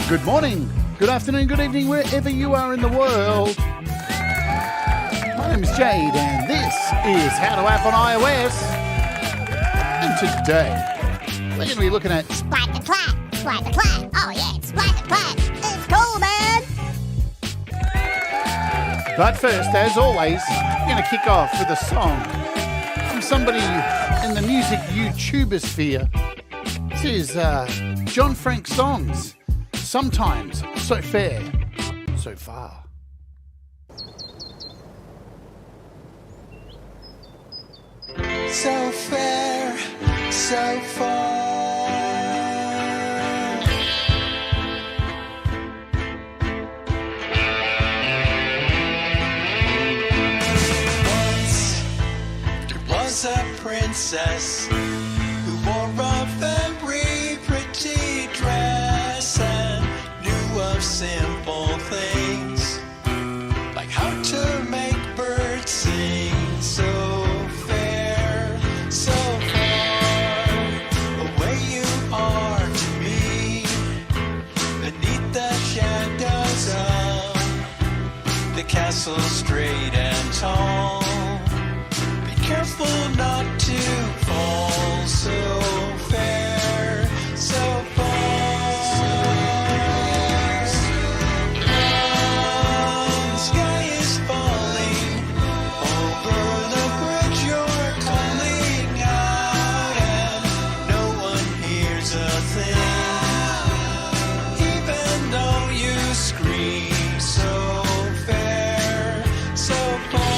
Good morning, good afternoon, good evening, wherever you are in the world. My name is Jade, and this is How to App on iOS. And today, we're going to be looking at Splat-to-Clat, Splat-to-Clat. Oh yeah, Splat-to-Clat. It's cool, man. But first, as always, we're going to kick off with a song from somebody in the music YouTuber sphere. This is John Frank Songs. Sometimes so fair, so far. So fair, so far. Once there was a princess who wore a very pretty dress and knew of simple things like how to make birds sing. So fair, so far away you are to me, beneath the shadows of the castle straight and tall. Be careful not to fall. So fair, so far. The sky is falling over the bridge. You're calling out and no one hears a thing, even though you scream. So fair, so far.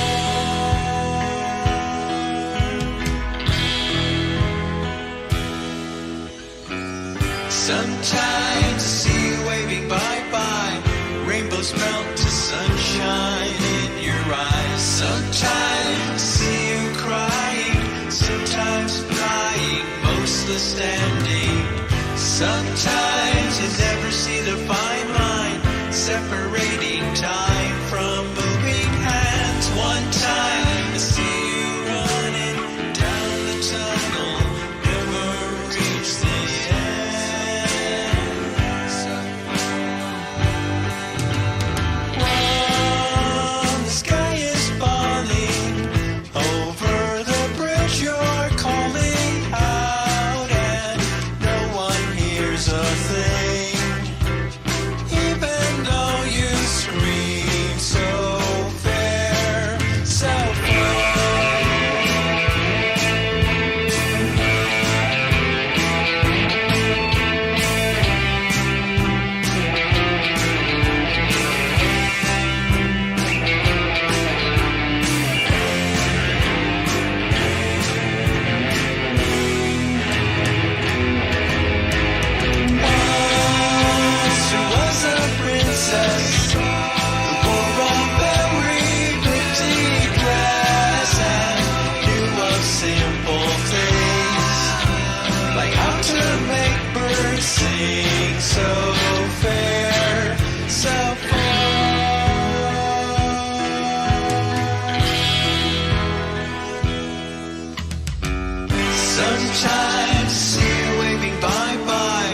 Sometimes I see you waving bye-bye. Rainbows melt to sunshine in your eyes. Sometimes I see you crying, sometimes flying, mostly standing. Sometimes you never see the fine line separating time from moving hands. One time I see you running down the tunnel, never reach the the sky is falling over the bridge. You're calling out and no one hears a thing, even though you scream. So fair, so far. Once there was a princess who wore a very pretty dress and knew of simple things like how to make birds sing. So fair, so far. Sometimes see you waving bye-bye.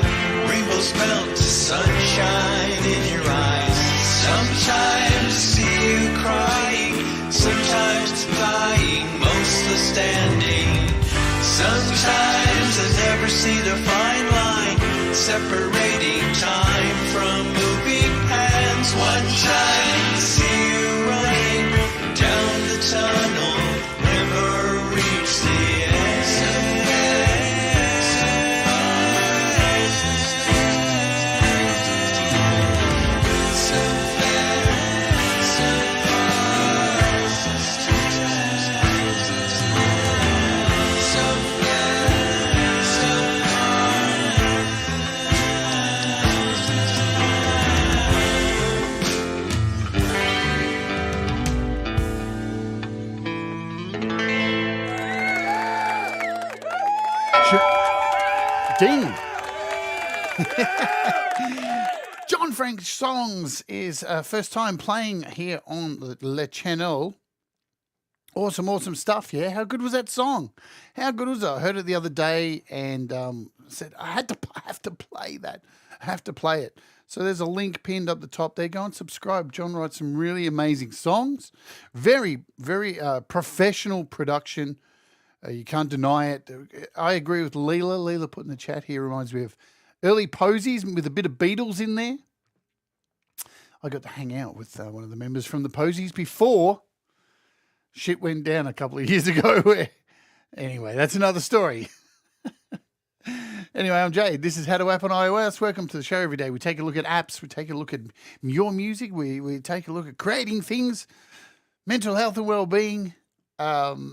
Rainbows melt to sunshine in your eyes. Sometimes see you crying, sometimes flying, mostly standing. Sometimes I never see the fine line separating time from moving hands. One time see you running down the tunnel, never reach the end. Ding. John Frank Songs is first time playing here on the channel. Awesome stuff, yeah. How good was that song? How good was it? I heard it the other day and said, I have to play that. I have to play it. So there's a link pinned up the top there. Go and subscribe. John writes some really amazing songs. Very, very professional production. You can't deny it. I agree with Leela. Leela put in the chat here, reminds me of early Posies with a bit of Beatles in there. I got to hang out with one of the members from the Posies before shit went down a couple of years ago. Anyway, that's another story. Anyway, I'm Jade. This is How to App on iOS. Welcome to the show every day. We take a look at apps. We take a look at your music. We take a look at creating things, mental health and well-being,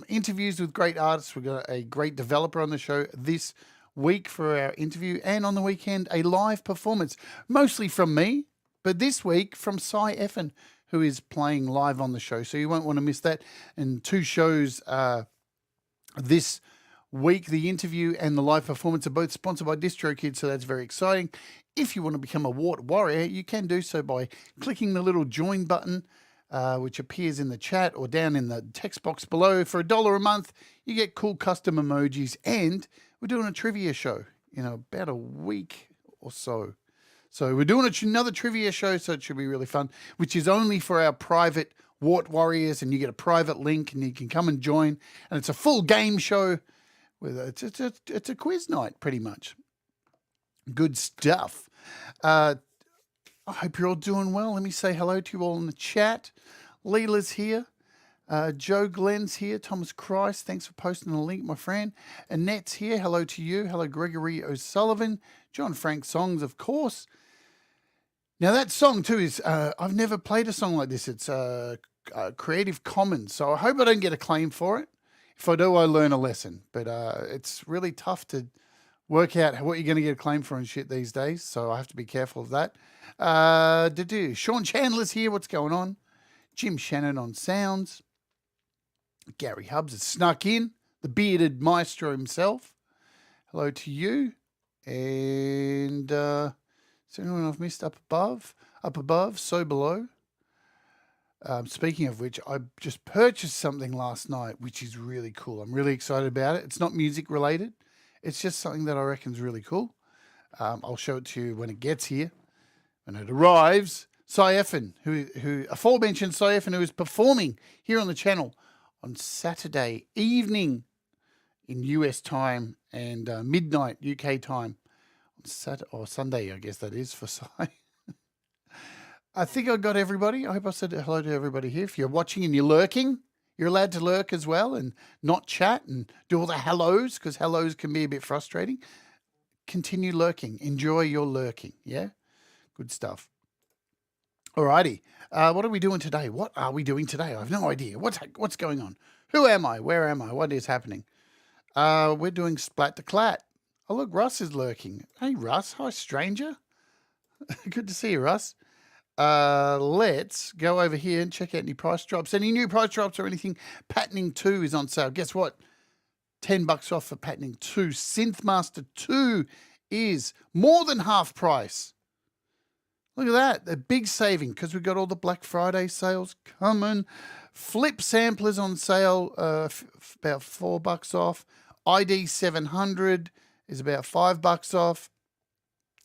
interviews with great artists. We've got a great developer on the show this week for our interview, and on the weekend, a live performance, mostly from me, but this week from S11, who is playing live on the show. So you won't want to miss that. And 2 shows this week, the interview and the live performance are both sponsored by DistroKid, so that's very exciting. If you want to become a Wart Warrior, you can do so by clicking the little join button, which appears in the chat or down in the text box below. For $1 a month, you get cool custom emojis, and we're doing a trivia show in about a week or so. So we're doing another trivia show, so it should be really fun, which is only for our private Wart Warriors, and you get a private link, and you can come and join. And it's a full game show. It's a quiz night, pretty much. Good stuff. I hope you're all doing well. Let me say hello to you all in the chat. Leela's here. Joe Glenn's here. Thomas Christ, thanks for posting the link, my friend. Annette's here. Hello to you. Hello, Gregory O'Sullivan. John Frank Songs, of course. Now, that song, too, is... I've never played a song like this. It's Creative Commons, so I hope I don't get a claim for it. If I do, I learn a lesson. But it's really tough to work out what you're going to get a claim for and shit these days, so I have to be careful of that. Sean Chandler's here. What's going on? Jim Shannon on sounds. Gary Hubbs has snuck in. The bearded maestro himself. Hello to you. And is there anyone I've missed up above? Up above, so below. Speaking of which, I just purchased something last night, which is really cool. I'm really excited about it. It's not music related. It's just something that I reckon is really cool. I'll show it to you when it gets here. When it arrives, S11, who aforementioned S11, who is performing here on the channel on Saturday evening in US time and midnight UK time on Sunday, I guess that is for Sai. I think I got everybody. I hope I said hello to everybody here. If you're watching and you're lurking, you're allowed to lurk as well and not chat and do all the hellos, because hellos can be a bit frustrating. Continue lurking. Enjoy your lurking. Yeah? Good stuff. Alrighty. What are we doing today? What are we doing today? I have no idea. What's going on? Who am I? Where am I? What is happening? We're doing Splat-to-Clat. Oh, look, Russ is lurking. Hey, Russ. Hi, stranger. Good to see you, Russ. Let's go over here and check out any price drops. Any new price drops or anything? Patterning 2 is on sale. Guess what? $10 off for Patterning 2. Synthmaster 2 is more than half price. Look at that. A big saving because we've got all the Black Friday sales coming. Flip samplers on sale, about $4 off. ID 700 is about $5 off.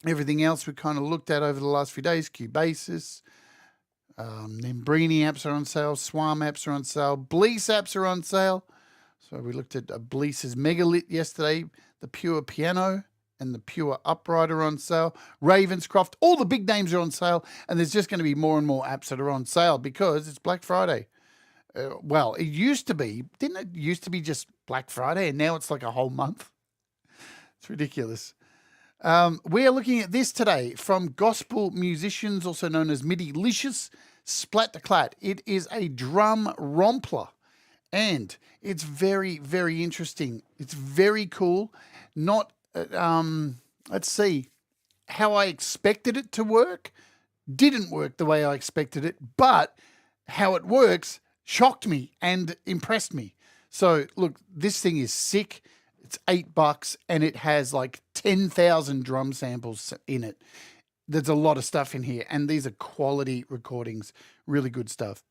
Everything else we kind of looked at over the last few days, Cubasis, Nembrini apps are on sale, Swarm apps are on sale, Blease apps are on sale. So we looked at Blease's Megalit yesterday, the Pure Piano and the Pure Upright are on sale, Ravenscroft, all the big names are on sale, and there's just going to be more and more apps that are on sale because it's Black Friday. Well, it used to be, didn't it used to be just Black Friday, and now it's like a whole month? It's ridiculous. We are looking at this today from Gospel Musicians, also known as MIDI-licious, Splat-to-Clat. It is a drum rompler, and it's very, very interesting. It's very cool. Not, let's see, how I expected it to work. Didn't work the way I expected it, but how it works shocked me and impressed me. So, look, this thing is sick. It's $8 and it has like 10,000 drum samples in it. There's a lot of stuff in here, and these are quality recordings, really good stuff.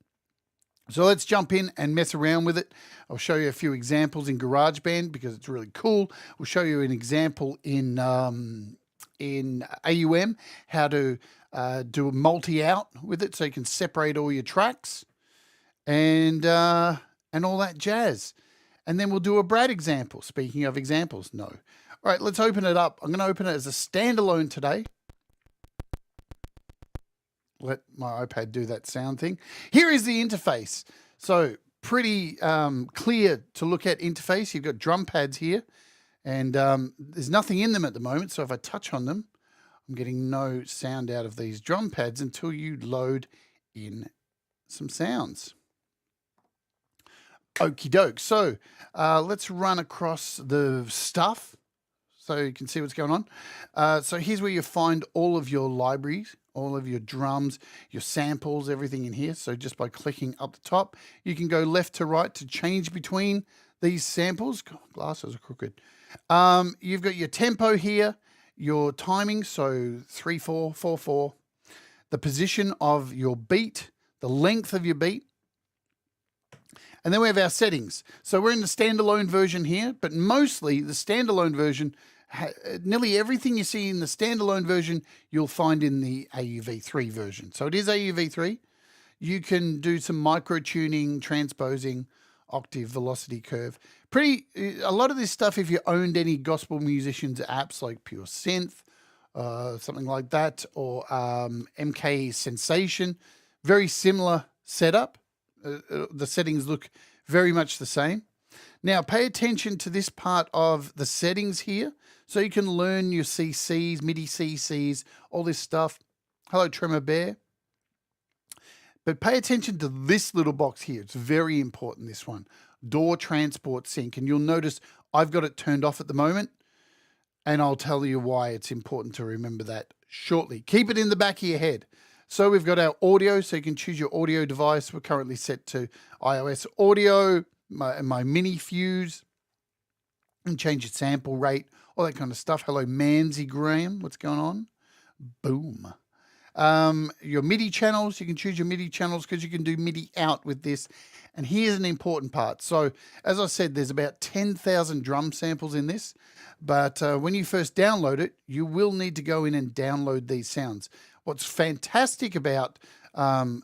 So let's jump in and mess around with it. I'll show you a few examples in GarageBand because it's really cool. We'll show you an example in AUM, how to do a multi-out with it so you can separate all your tracks and all that jazz. And then we'll do a Brad example. Speaking of examples, no. All right, let's open it up. I'm going to open it as a standalone today. Let my iPad do that sound thing. Here is the interface. So pretty clear to look at interface. You've got drum pads here, and there's nothing in them at the moment. So if I touch on them, I'm getting no sound out of these drum pads until you load in some sounds. Okie doke. So let's run across the stuff so you can see what's going on. So here's where you find all of your libraries, all of your drums, your samples, everything in here. So just by clicking up the top, you can go left to right to change between these samples. God, glasses are crooked. You've got your tempo here, your timing, so 3/4, 4/4, the position of your beat, the length of your beat. And then we have our settings. So we're in the standalone version here, but mostly the standalone version, nearly everything you see in the standalone version, you'll find in the AUV3 version. So it is AUV3. You can do some micro tuning, transposing, octave, velocity curve. A lot of this stuff, if you owned any gospel musicians apps like Pure Synth, something like that, or MK Sensation, very similar setup. The settings look very much the same. Now, pay attention to this part of the settings here, so you can learn your CCs, MIDI CCs, all this stuff. Hello, Tremor Bear. But pay attention to this little box here. It's very important, this one. DAW Transport Sync. And you'll notice I've got it turned off at the moment, and I'll tell you why it's important to remember that shortly. Keep it in the back of your head. So we've got our audio, so you can choose your audio device. We're currently set to iOS audio, my mini fuse, and change your sample rate, all that kind of stuff. Hello, Manzi Graham. What's going on? Boom. Your MIDI channels, you can choose your MIDI channels because you can do MIDI out with this. And here's an important part. So as I said, there's about 10,000 drum samples in this. But when you first download it, you will need to go in and download these sounds. What's fantastic about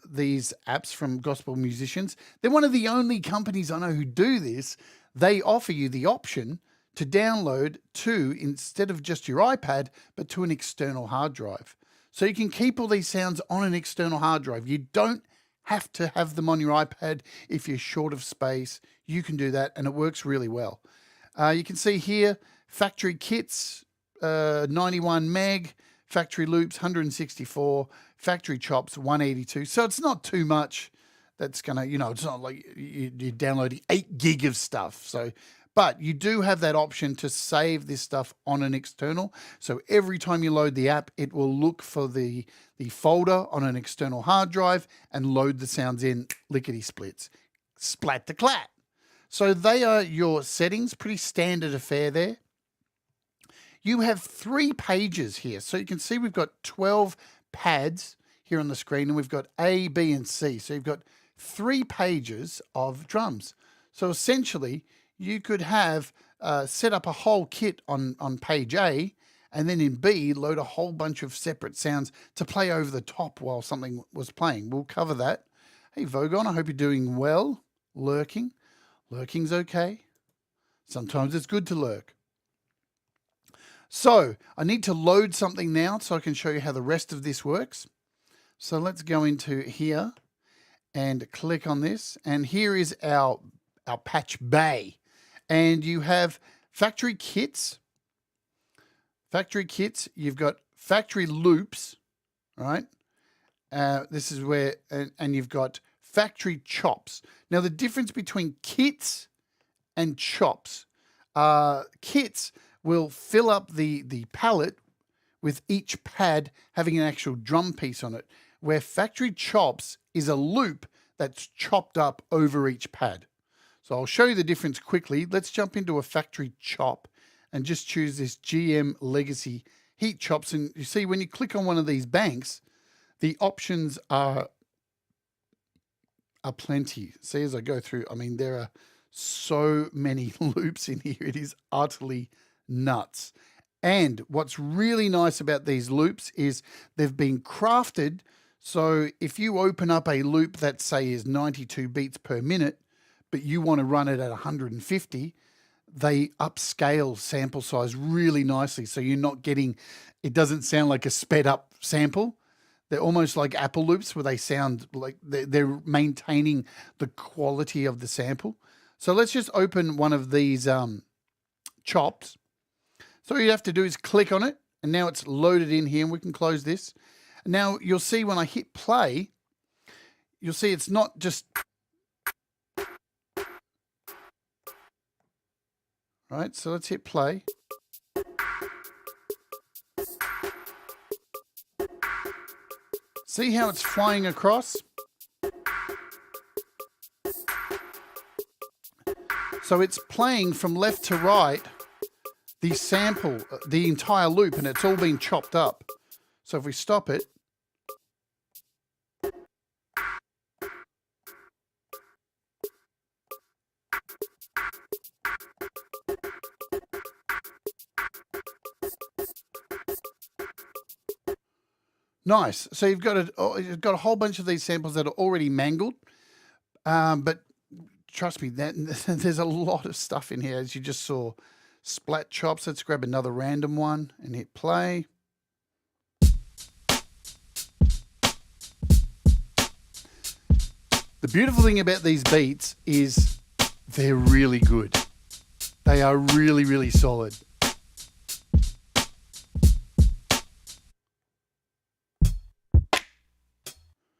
these apps from gospel musicians, they're one of the only companies I know who do this. They offer you the option to download to, instead of just your iPad, but to an external hard drive. So you can keep all these sounds on an external hard drive. You don't have to have them on your iPad if you're short of space. You can do that, and it works really well. You can see here, factory kits, 91 meg, factory loops, 164, factory chops, 182. So it's not too much that's going to, it's not like you're downloading 8 gig of stuff. So, but you do have that option to save this stuff on an external. So every time you load the app, it will look for the folder on an external hard drive and load the sounds in lickety splits. Splat-to-Clat. So they are your settings, pretty standard affair there. You have 3 pages here. So you can see we've got 12 pads here on the screen, and we've got A, B, and C. So you've got 3 pages of drums. So essentially, you could have set up a whole kit on page A, and then in B, load a whole bunch of separate sounds to play over the top while something was playing. We'll cover that. Hey, Vogon, I hope you're doing well. Lurking. Lurking's okay. Sometimes it's good to lurk. So I need to load something now so I can show you how the rest of this works. So let's go into here and click on this. And here is our patch bay. And you have factory kits. Factory kits, you've got factory loops, right? This is where, and you've got factory chops. Now the difference between kits and chops, kits will fill up the palette with each pad having an actual drum piece on it, where factory chops is a loop that's chopped up over each pad. So I'll show you the difference quickly. Let's jump into a factory chop and just choose this GM Legacy heat chops. And you see when you click on one of these banks, the options are are plenty. See, as I go through, I mean, there are so many loops in here. It is utterly nuts. And what's really nice about these loops is they've been crafted so if you open up a loop that, say, is 92 beats per minute, but you want to run it at 150, they upscale sample size really nicely. So you're not getting, it doesn't sound like a sped up sample. They're almost like Apple loops where they sound like they're maintaining the quality of the sample. So let's just open one of these chops. So all you have to do is click on it, and now it's loaded in here, and we can close this. And now you'll see when I hit play, you'll see it's not just... Right, so let's hit play. See how it's flying across? So it's playing from left to right, the sample, the entire loop, and it's all been chopped up. So if we stop it, nice. So you've got a whole bunch of these samples that are already mangled, but trust me, there's a lot of stuff in here, as you just saw. Splat chops. Let's grab another random one and hit play. The beautiful thing about these beats is they're really good. They are really, really solid.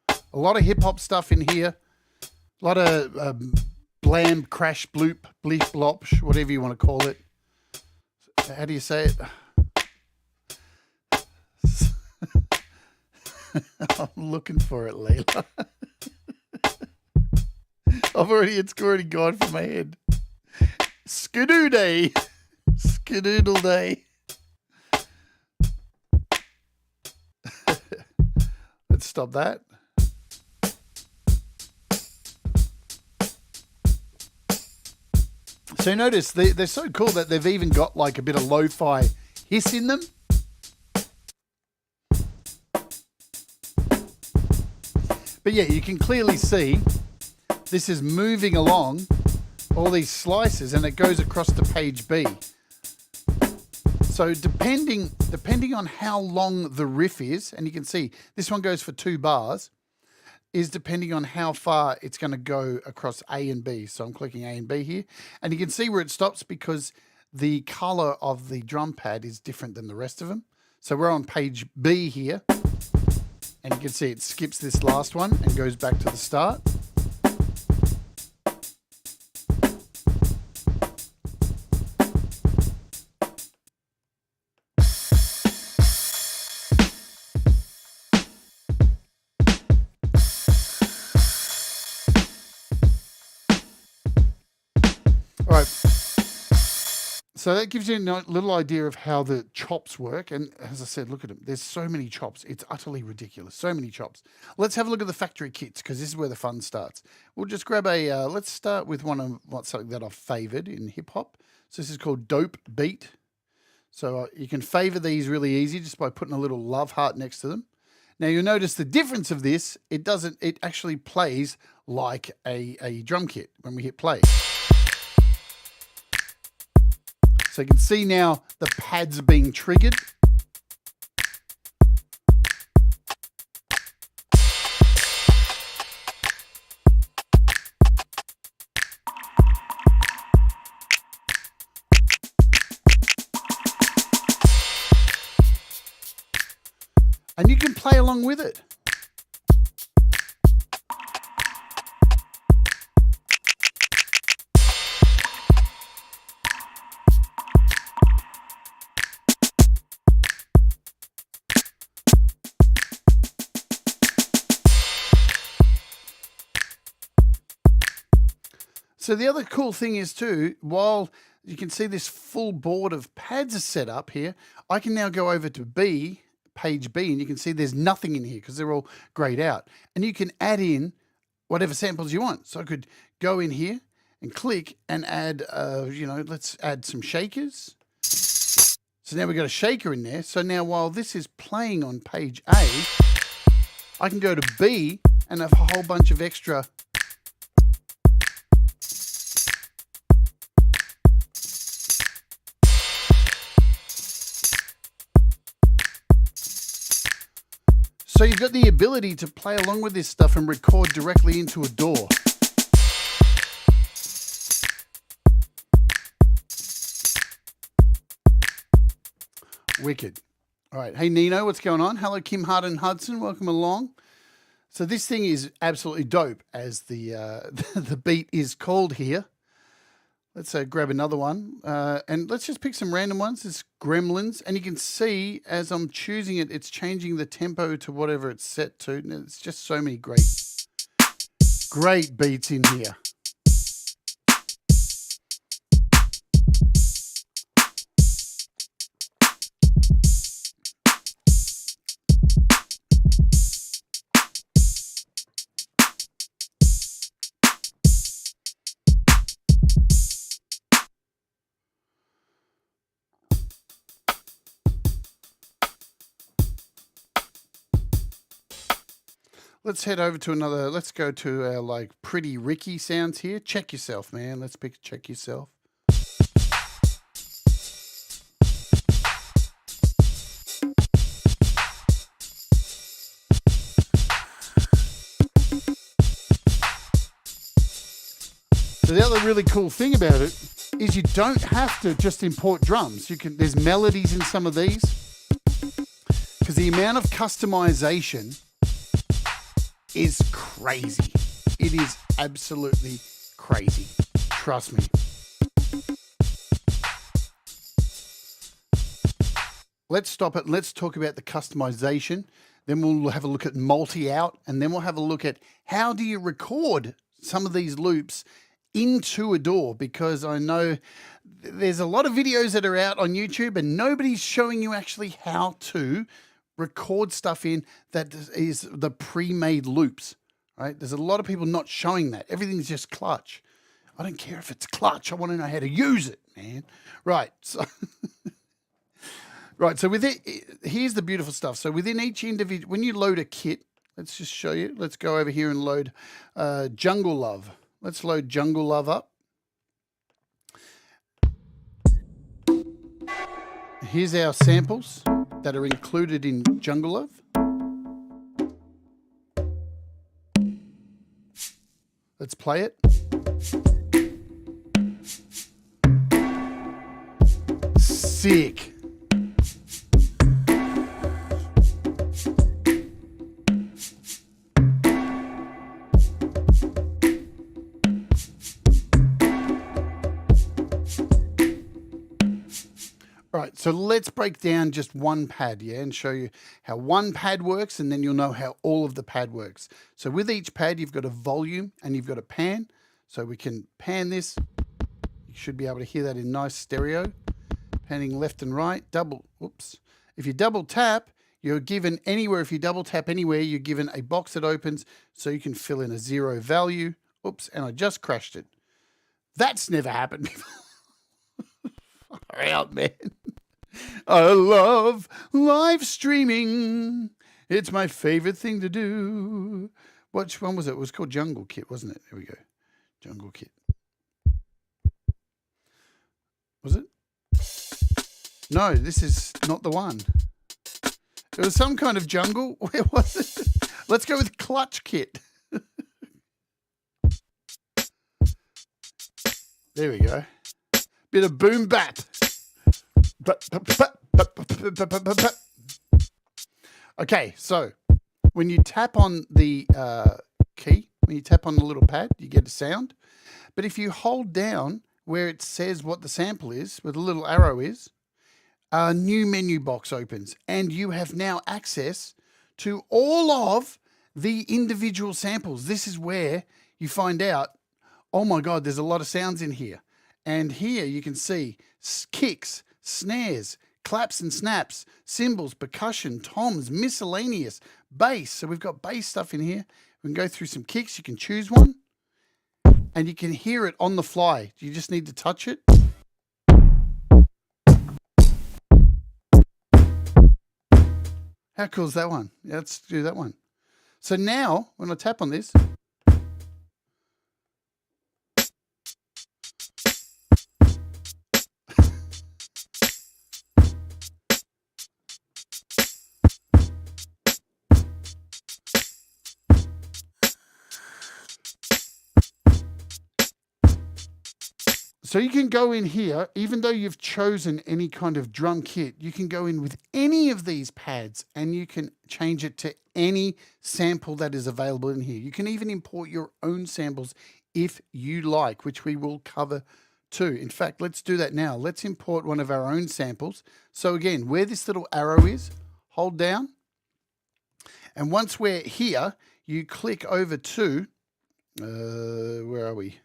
A lot of hip-hop stuff in here. A lot of blam, crash, bloop, bleep, blopsh, whatever you want to call it. How do you say it? I'm looking for it, Leila. It's already gone from my head. Skidoo day. Skidoodle day. Let's stop that. So notice they're so cool that they've even got like a bit of lo-fi hiss in them. But yeah, you can clearly see this is moving along all these slices, and it goes across to page B. So depending on how long the riff is, and you can see this one goes for 2 bars, is depending on how far it's going to go across A and B. So I'm clicking A and B here, and you can see where it stops because the color of the drum pad is different than the rest of them. So we're on page B here, and you can see it skips this last one and goes back to the start. So that gives you a little idea of how the chops work. And as I said, look at them. There's so many chops. It's utterly ridiculous. So many chops. Let's have a look at the factory kits, because this is where the fun starts. We'll just grab a, let's start with something that I've favored in hip hop. So this is called Dope Beat. So you can favor these really easy just by putting a little love heart next to them. Now you'll notice the difference of this. It actually plays like a drum kit when we hit play. So you can see now the pads are being triggered. And you can play along with it. So the other cool thing is too, while you can see this full board of pads are set up here, I can now go over to page B, and you can see there's nothing in here because they're all grayed out. And you can add in whatever samples you want. So I could go in here and click and add, let's add some shakers. So now we've got a shaker in there. So now while this is playing on page A, I can go to B and have a whole bunch of extra So you've got the ability to play along with this stuff and record directly into a DAW. Wicked. All right. Hey, Nino, what's going on? Hello, Kim Harden Hudson. Welcome along. So this thing is absolutely dope, as the the beat is called here. Let's grab another one. And let's just pick some random ones. It's Gremlins. And you can see as I'm choosing it, it's changing the tempo to whatever it's set to. And it's just so many great beats in here. Let's head over to another, let's go to our like Pretty Ricky sounds here. Check Yourself, man. Let's pick Check Yourself. So the other really cool thing about it is you don't have to just import drums. There's melodies in some of these, because the amount of customization is crazy. It is absolutely crazy. Trust me. Let's stop it. Let's talk about the customization. Then we'll have a look at multi-out, and then we'll have a look at how do you record some of these loops into a DAW, because I know there's a lot of videos that are out on YouTube and nobody's showing you actually how to record stuff in that is the pre-made loops, right? There's a lot of people not showing that. Everything's just clutch. I don't care if it's clutch. I want to know how to use it, man. Right. So, right. So with it, here's the beautiful stuff. So within each individual, when you load a kit, let's just show you. Let's go over here and load Jungle Love. Let's load Jungle Love up. Here's our samples that are included in Jungle Love. Let's play it. Sick. All right, so let's break down just one pad, yeah, and show you how one pad works, and then you'll know how all of the pad works. So with each pad, you've got a volume and you've got a pan. So we can pan this. You should be able to hear that in nice stereo. Panning left and right, If you double tap, you're given anywhere, if you double tap anywhere, you're given a box that opens so you can fill in a 0 value. Oops, and I just crashed it. That's never happened before. Far out, man. I love live streaming. It's my favorite thing to do. Which one was it? It was called Jungle Kit, wasn't it? There we go. Jungle Kit. Was it? No, this is not the one. It was some kind of jungle. Where was it? Let's go with Clutch Kit. There we go. Bit of boom bap. Okay, so when you tap on the key, when you tap on the little pad, you get a sound. But if you hold down where it says what the sample is, where the little arrow is, a new menu box opens, and you have now access to all of the individual samples. This is where you find out, oh my God, there's a lot of sounds in here. And here you can see kicks, snares, claps and snaps, cymbals, percussion, toms, miscellaneous, bass. So we've got bass stuff in here. We can go through some kicks. You can choose one. And you can hear it on the fly. You just need to touch it. How cool is that one? Yeah, let's do that one. So now, when I tap on this, so you can go in here, even though you've chosen any kind of drum kit, you can go in with any of these pads and you can change it to any sample that is available in here. You can even import your own samples if you like, which we will cover too. In fact, let's do that now. Let's import one of our own samples. So again, where this little arrow is, hold down. And once we're here, you click over to, where are we?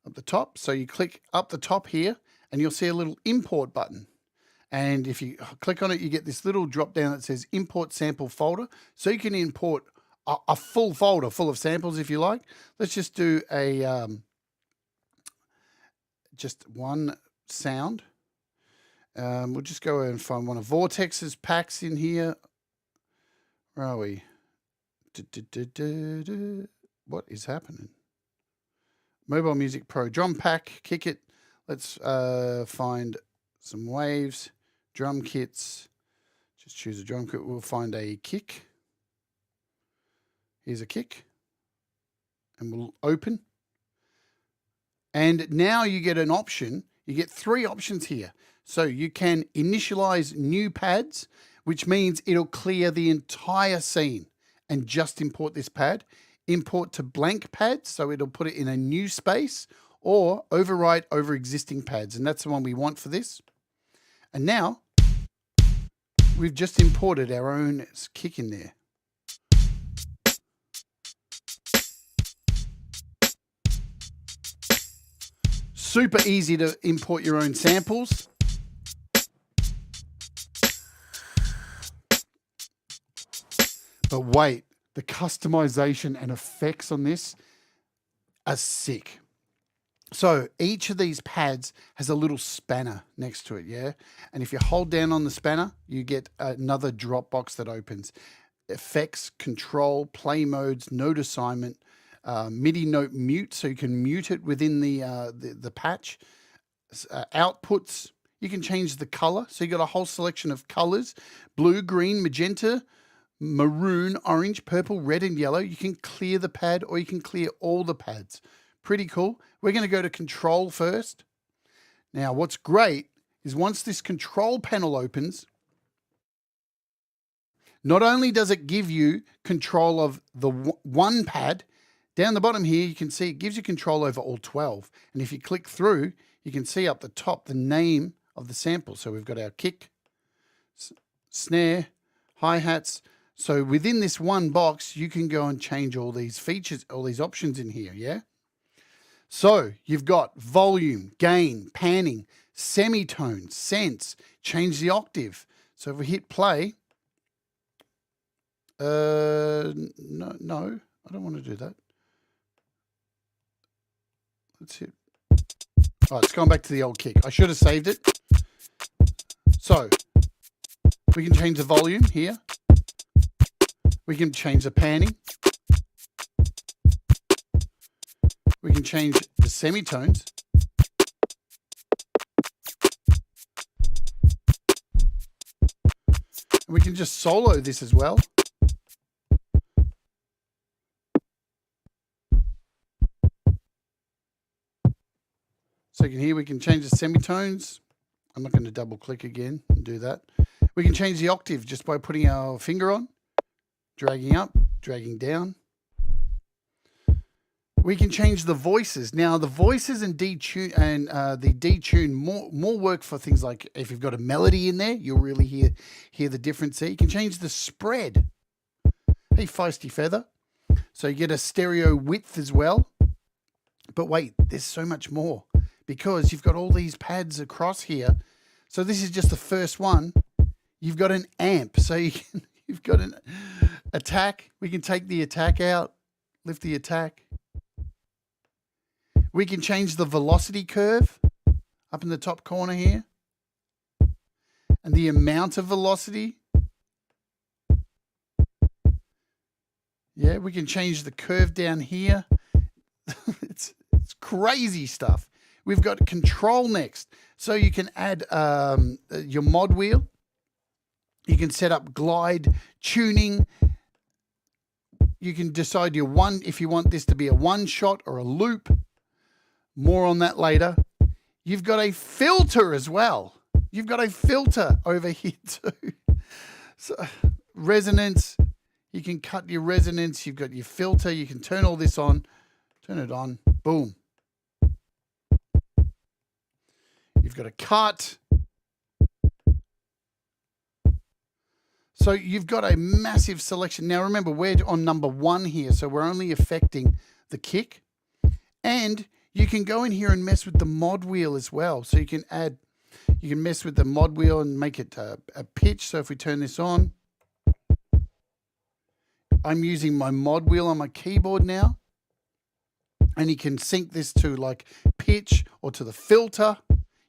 Up the top. So you click up the top here and you'll see a little import button. And if you click on it, you get this little drop down that says import sample folder. So you can import a full folder full of samples if you like. Let's just do a, just one sound. We'll just go and find one of Vortex's packs in here. Where are we? What is happening? Mobile Music Pro drum pack, kick it. Let's find some waves, drum kits. Just choose a drum kit. We'll find a kick. Here's a kick. And we'll open. And now you get an option. You get 3 options here. So you can initialize new pads, which means it'll clear the entire scene and just import this pad. Import to blank pads, so it'll put it in a new space, or overwrite over existing pads. And that's the one we want for this. And now we've just imported our own kick in there. Super easy to import your own samples. But wait. The customization and effects on this are sick. So each of these pads has a little spanner next to it, yeah? And if you hold down on the spanner, you get another drop box that opens. Effects, control, play modes, note assignment, MIDI note mute, so you can mute it within the patch. Outputs, you can change the color. So you got a whole selection of colors, blue, green, magenta, maroon, orange, purple, red, and yellow. You can clear the pad or you can clear all the pads. Pretty cool. We're going to go to control first. Now, what's great is once this control panel opens, not only does it give you control of the one pad, down the bottom here, you can see it gives you control over all 12. And if you click through, you can see up the top the name of the sample. So we've got our kick, snare, hi-hats. So within this one box, you can go and change all these features, all these options in here, yeah? So you've got volume, gain, panning, semitones, sense, change the octave. So if we hit play, no, I don't want to do that. Let's hit. Oh, it's gone back to the old kick. I should have saved it. So we can change the volume here. We can change the panning. We can change the semitones. And we can just solo this as well. So you can hear we can change the semitones. I'm not going to double click again and do that. We can change the octave just by putting our finger on. Dragging up, dragging down. We can change the voices. Now the voices and detune and the detune more work for things like if you've got a melody in there, you'll really hear the difference there. You can change the spread. Hey, feisty feather. So you get a stereo width as well. But wait, there's so much more because you've got all these pads across here. So this is just the first one. You've got an amp, so you've got an attack. We can take the attack out. lift the attack. We can change the velocity curve up in the top corner here. And the amount of velocity. Yeah, we can change the curve down here. It's crazy stuff. We've got control next. So you can add your mod wheel. You can set up glide, tuning. You can decide if you want this to be a one shot or a loop. More on that later. You've got a filter as well. You've got a filter over here too. So resonance, you can cut your resonance. You've got your filter. You can turn all this on. Turn it on. Boom. You've got a cut. So you've got a massive selection. Now remember, we're on number 1 here, so we're only affecting the kick. And you can go in here and mess with the mod wheel as well. So you can mess with the mod wheel and make it a pitch. So if we turn this on, I'm using my mod wheel on my keyboard now. And you can sync this to like pitch or to the filter.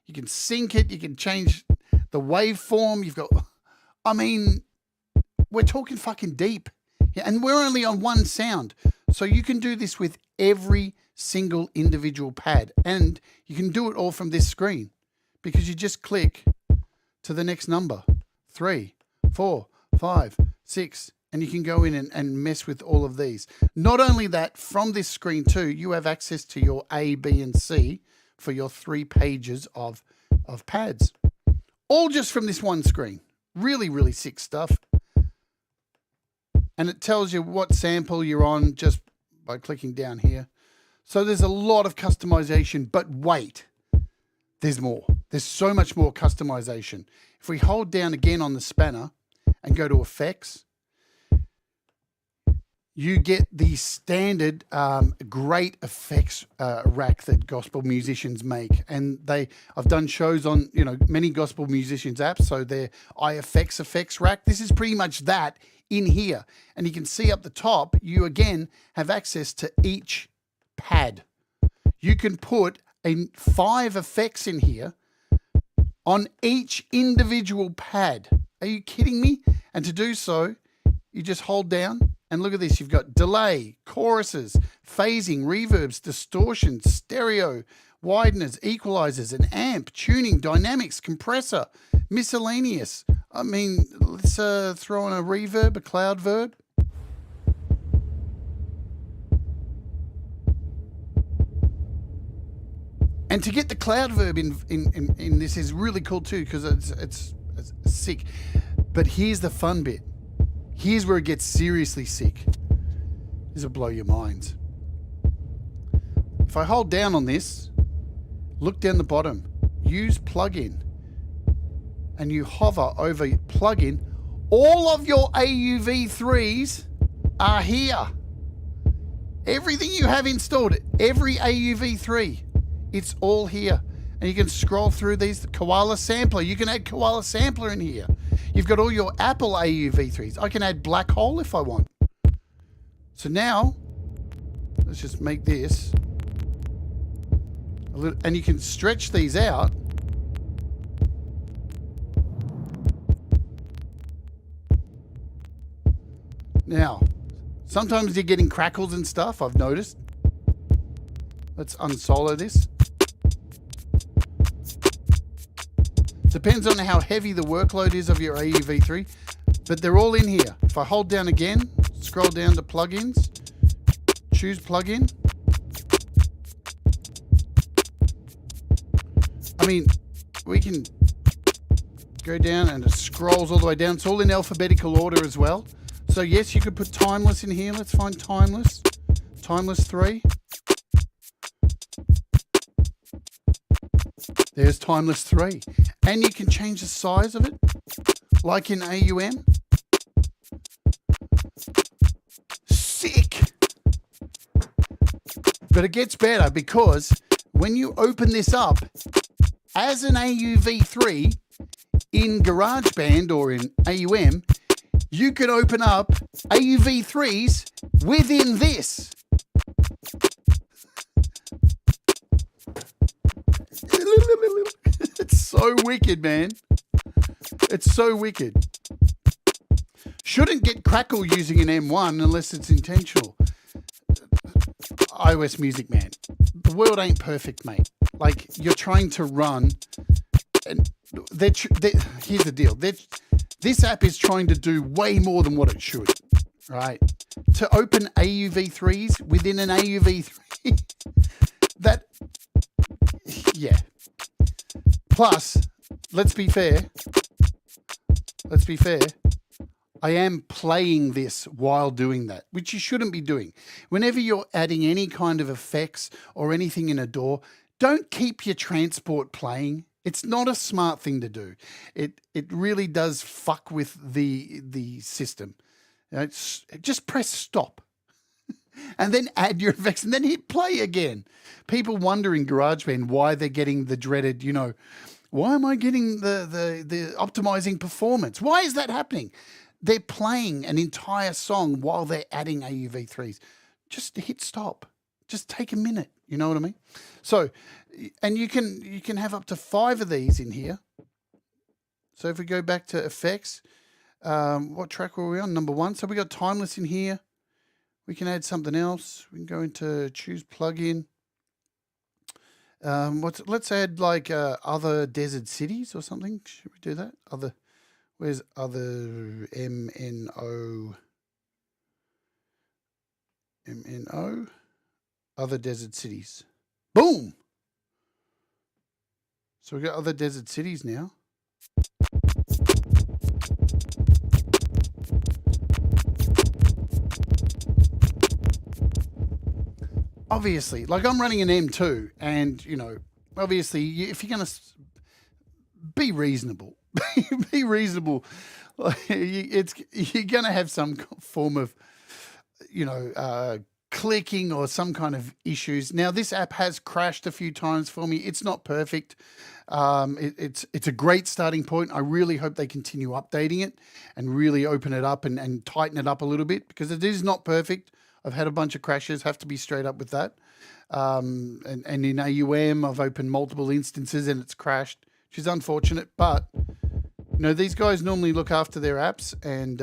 You can sync it. You can change the waveform. You've got, I mean, we're talking fucking deep. Yeah, and we're only on one sound. So you can do this with every single individual pad. And you can do it all from this screen because you just click to the next number. 3, 4, 5, 6. And you can go in and mess with all of these. Not only that, from this screen too, you have access to your A, B, and C for your 3 pages of pads. All just from this one screen. Really, really sick stuff. And it tells you what sample you're on just by clicking down here. So there's a lot of customization, but wait, there's more. There's so much more customization. If we hold down again on the spanner and go to effects, you get the standard great effects rack that gospel musicians make. And I've done shows on, many gospel musicians apps. So their iFX effects rack, this is pretty much that in here. And you can see up the top, you again have access to each pad. You can put 5 effects in here on each individual pad. Are you kidding me? And to do so, you just hold down and look at this. You've got delay, choruses, phasing, reverbs, distortions, stereo, wideners, equalizers, an amp, tuning, dynamics, compressor, miscellaneous. I mean, let's throw in a reverb, a cloud verb. And to get the cloud verb in this is really cool too, because it's sick. But here's the fun bit. Here's where it gets seriously sick. This will blow your minds. If I hold down on this, look down the bottom, use plugin, and you hover over plugin, all of your AUV3s are here. Everything you have installed, every AUV3, it's all here. And you can scroll through these. Koala Sampler, you can add Koala Sampler in here. You've got all your Apple AUV3s. I can add Black Hole if I want. So now, let's just make this a little, and you can stretch these out. Now, sometimes you're getting crackles and stuff, I've noticed. Let's unsolo this. Depends on how heavy the workload is of your AUV3, but they're all in here. If I hold down again, scroll down to plugins, choose plugin. I mean, we can go down and it scrolls all the way down. It's all in alphabetical order as well. So yes, you could put Timeless in here. Let's find Timeless. Timeless 3. There's Timeless 3. And you can change the size of it, like in AUM. Sick! But it gets better because when you open this up as an AUV3 in GarageBand or in AUM, you can open up AUV3s within this. so wicked, man. It's so wicked. Shouldn't get crackle using an M1 unless it's intentional. iOS music, man. The world ain't perfect, mate. Like, you're trying to run, and here's the deal. This app is trying to do way more than what it should, right? To open AUV3s within an AUV3, yeah. Plus, let's be fair, I am playing this while doing that, which you shouldn't be doing. Whenever you're adding any kind of effects or anything in a DAW, don't keep your transport playing. It's not a smart thing to do. It really does fuck with the system. Just press stop and then add your effects and then hit play again. People wonder in GarageBand why they're getting the dreaded, why am I getting the optimizing performance? Why is that happening? They're playing an entire song while they're adding AUV3s. Just hit stop. Just take a minute. You know what I mean? So, and you can have up to 5 of these in here. So if we go back to effects, what track were we on? Number 1. So we got timeless in here. We can add something else. We can go into choose plugin. Let's add like other desert cities or something. Should we do that? Where's other MNO? Other desert cities. Boom! So we got other desert cities now. Obviously, like I'm running an M2 and, obviously if you're going to be reasonable, be reasonable. You're going to have some form of, clicking or some kind of issues. Now, this app has crashed a few times for me. It's not perfect. It's a great starting point. I really hope they continue updating it and really open it up and tighten it up a little bit because it is not perfect. I've had a bunch of crashes, have to be straight up with that. And in AUM, I've opened multiple instances and it's crashed, which is unfortunate. But, these guys normally look after their apps and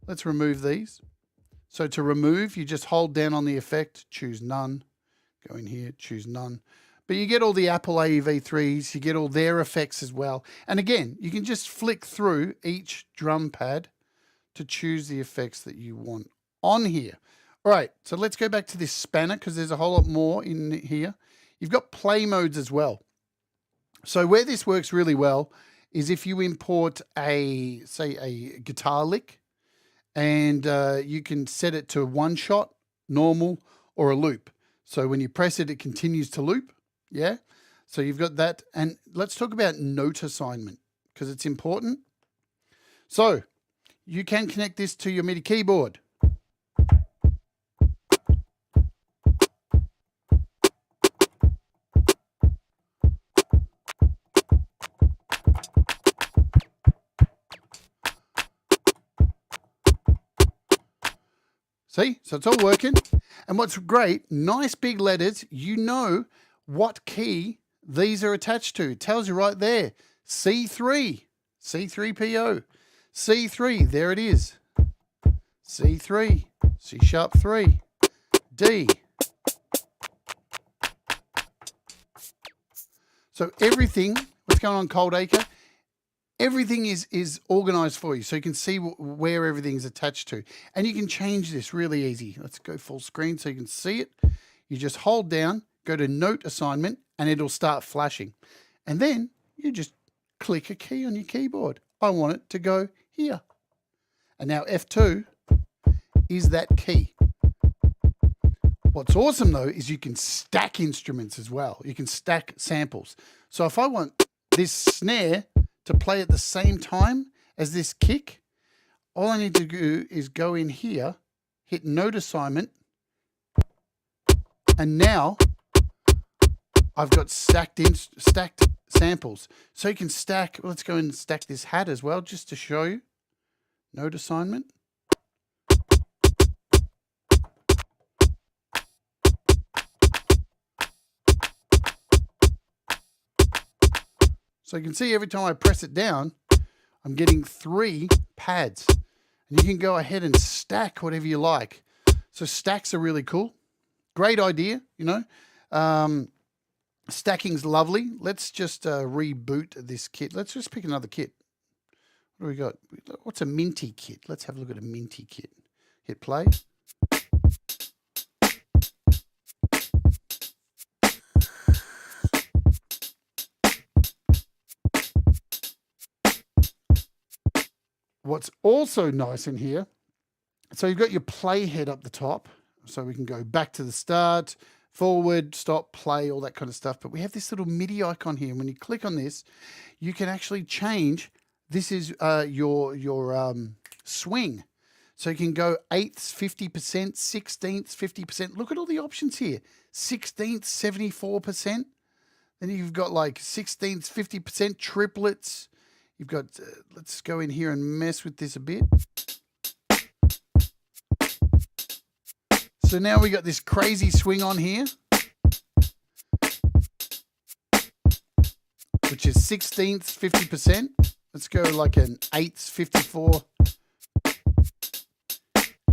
let's remove these. So to remove, you just hold down on the effect, choose none, go in here, choose none. But you get all the Apple AEV3s, you get all their effects as well. And again, you can just flick through each drum pad to choose the effects that you want on here. All right, so let's go back to this spanner because there's a whole lot more in here. You've got play modes as well. So where this works really well is if you import a guitar lick, and you can set it to one shot, normal, or a loop. So when you press it, it continues to loop. Yeah. So you've got that. And let's talk about note assignment because it's important. So you can connect this to your MIDI keyboard. See, so it's all working. And what's great, nice big letters, you know what key these are attached to. It tells you right there, C3, C3PO, C3, there it is. C3, C#3, D. So everything, what's going on Cold Acre? Everything is organized for you so you can see where everything's attached to. And you can change this really easy. Let's go full screen so you can see it. You just hold down, go to note assignment, and it'll start flashing. And then you just click a key on your keyboard. I want it to go here. And now F2 is that key. What's awesome though is you can stack instruments as well. You can stack samples. So if I want this snare to play at the same time as this kick, all I need to do is go in here, hit note assignment, and now I've got stacked samples. So you can stack, let's go and stack this hat as well, just to show you. Note assignment. So you can see every time I press it down, I'm getting 3 pads. And you can go ahead and stack whatever you like. So stacks are really cool. Great idea, you know. Stacking's lovely. Let's just reboot this kit. Let's just pick another kit. What do we got? What's a minty kit? Let's have a look at a minty kit. Hit play. What's also nice in here, so you've got your play head up the top, so we can go back to the start, forward, stop, play, all that kind of stuff. But we have this little MIDI icon here, and when you click on this, you can actually change. This is your swing. So you can go 8ths, 50%, 16ths, 50%. Look at all the options here. 16ths, 74%. Then you've got like 16ths, 50%, triplets. You've got, let's go in here and mess with this a bit. So now we got this crazy swing on here, which is 16ths, 50%. Let's go like an 8ths, 54.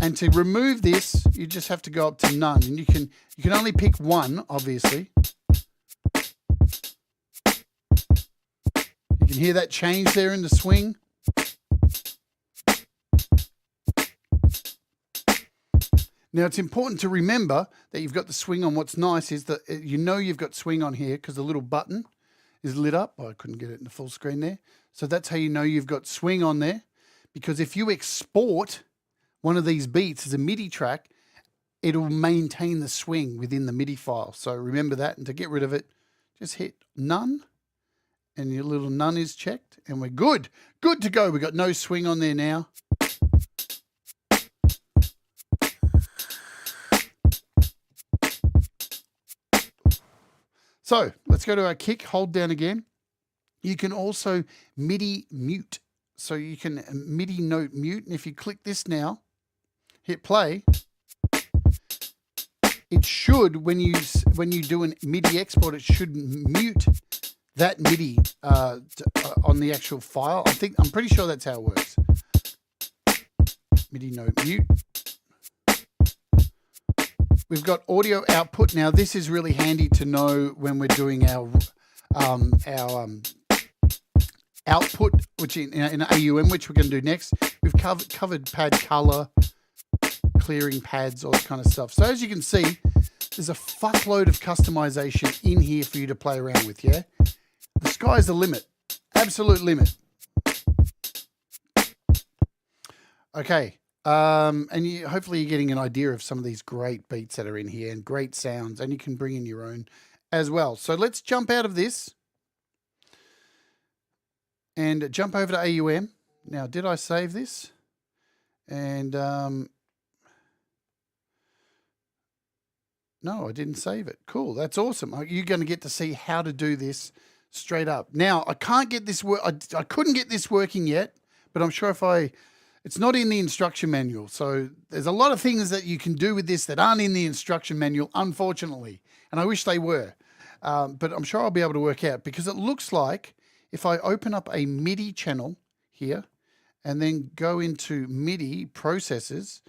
And to remove this, you just have to go up to none. And you can only pick one, obviously. You can hear that change there in the swing. Now, it's important to remember that you've got the swing on. What's nice is that you know you've got swing on here because the little button is lit up. Oh, I couldn't get it in the full screen there. So that's how you know you've got swing on there. Because if you export one of these beats as a MIDI track, it'll maintain the swing within the MIDI file. So remember that. And to get rid of it, just hit none. And your little none is checked. And we're good. Good to go. We've got no swing on there now. So let's go to our kick, hold down again. You can also MIDI mute. So you can MIDI note mute. And if you click this now, hit play, it should, when you do an MIDI export, it should mute that MIDI on the actual file. I'm pretty sure that's how it works. MIDI note mute. We've got audio output. Now this is really handy to know when we're doing our output, which in AUM, which we're going to do next. We've covered pad color, clearing pads, all that kind of stuff. So as you can see, there's a fuckload of customization in here for you to play around with. Yeah, the sky's the limit, absolute limit. Okay. And hopefully you're getting an idea of some of these great beats that are in here and great sounds, and you can bring in your own as well. So let's jump out of this and jump over to AUM. Now, did I save this? And no, I didn't save it. Cool. That's awesome. You're going to get to see how to do this straight up. Now, I can't get this I couldn't get this working yet, but I'm sure it's not in the instruction manual. So there's a lot of things that you can do with this that aren't in the instruction manual, unfortunately. And I wish they were. But I'm sure I'll be able to work out, because it looks like if I open up a MIDI channel here and then go into MIDI processes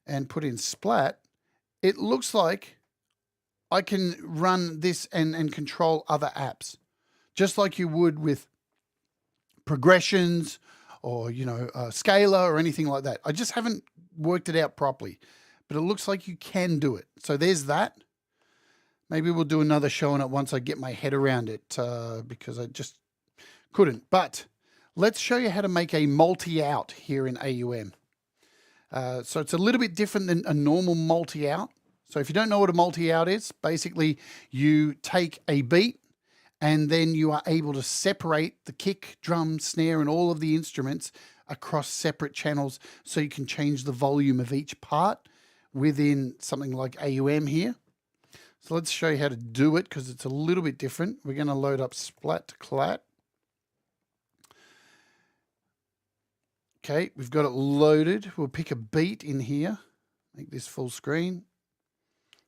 and put in Splat, it looks like I can run this and control other apps, just like you would with progressions or, scalar or anything like that. I just haven't worked it out properly, but it looks like you can do it. So there's that. Maybe we'll do another show on it once I get my head around it, because I just couldn't. But let's show you how to make a multi-out here in AUM. So it's a little bit different than a normal multi-out. So if you don't know what a multi-out is, basically you take a beat, and then you are able to separate the kick, drum, snare, and all of the instruments across separate channels, so you can change the volume of each part within something like AUM here. So let's show you how to do it, because it's a little bit different. We're going to load up Splat-to-Clat. Okay, we've got it loaded. We'll pick a beat in here, make this full screen,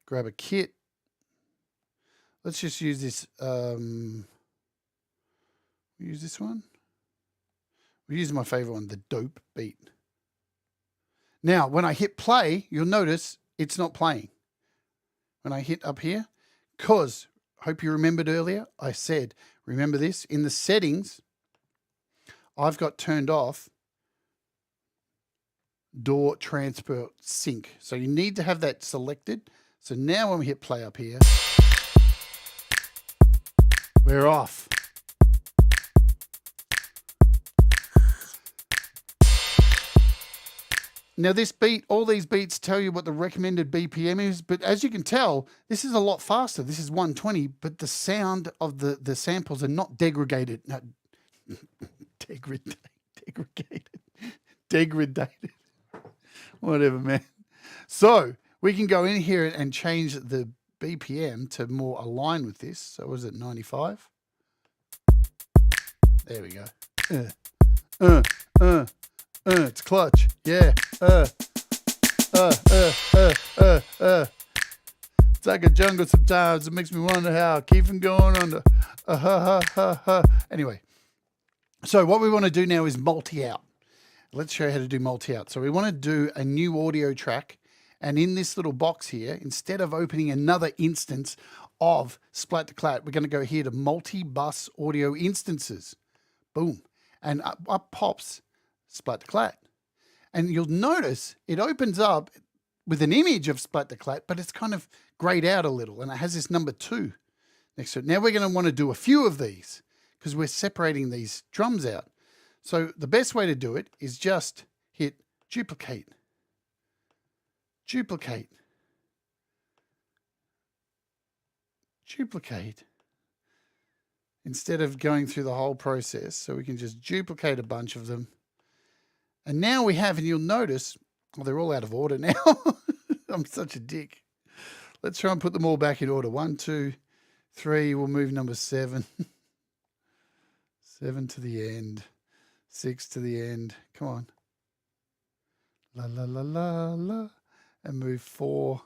grab a kit. Let's just use this, we'll We'll use this one. We'll use my favorite one, the dope beat. Now, when I hit play, you'll notice it's not playing. When I hit up here, because, hope you remembered earlier, I said, remember this, in the settings, I've got turned off DAW transfer sync. So you need to have that selected. So now when we hit play up here, we're off. Now this beat, all these beats tell you what the recommended BPM is, but as you can tell, this is a lot faster. This is 120, but the sound of the samples are not degraded. No, degraded. Whatever, man. So we can go in here and change the BPM to more align with this. So was it 95? There we go. It's clutch. Yeah. It's like a jungle sometimes. It makes me wonder how I keep from going under. Anyway, so what we want to do now is multi-out. Let's show you how to do multi-out. So we want to do a new audio track. And in this little box here, instead of opening another instance of Splat-to-Clat, we're going to go here to multi-bus audio instances. Boom. And up pops Splat-to-Clat. And you'll notice it opens up with an image of Splat-to-Clat, but it's kind of grayed out a little, and it has this number 2 next to it. Now we're going to want to do a few of these because we're separating these drums out. So the best way to do it is just hit duplicate, duplicate, duplicate, instead of going through the whole process. So we can just duplicate a bunch of them. And now we have, and you'll notice, well, they're all out of order now. I'm such a dick. Let's try and put them all back in order. 1, 2, 3. We'll move number 7. 7 to the end. 6 to the end. Come on. La, la, la, la, la. And move 4.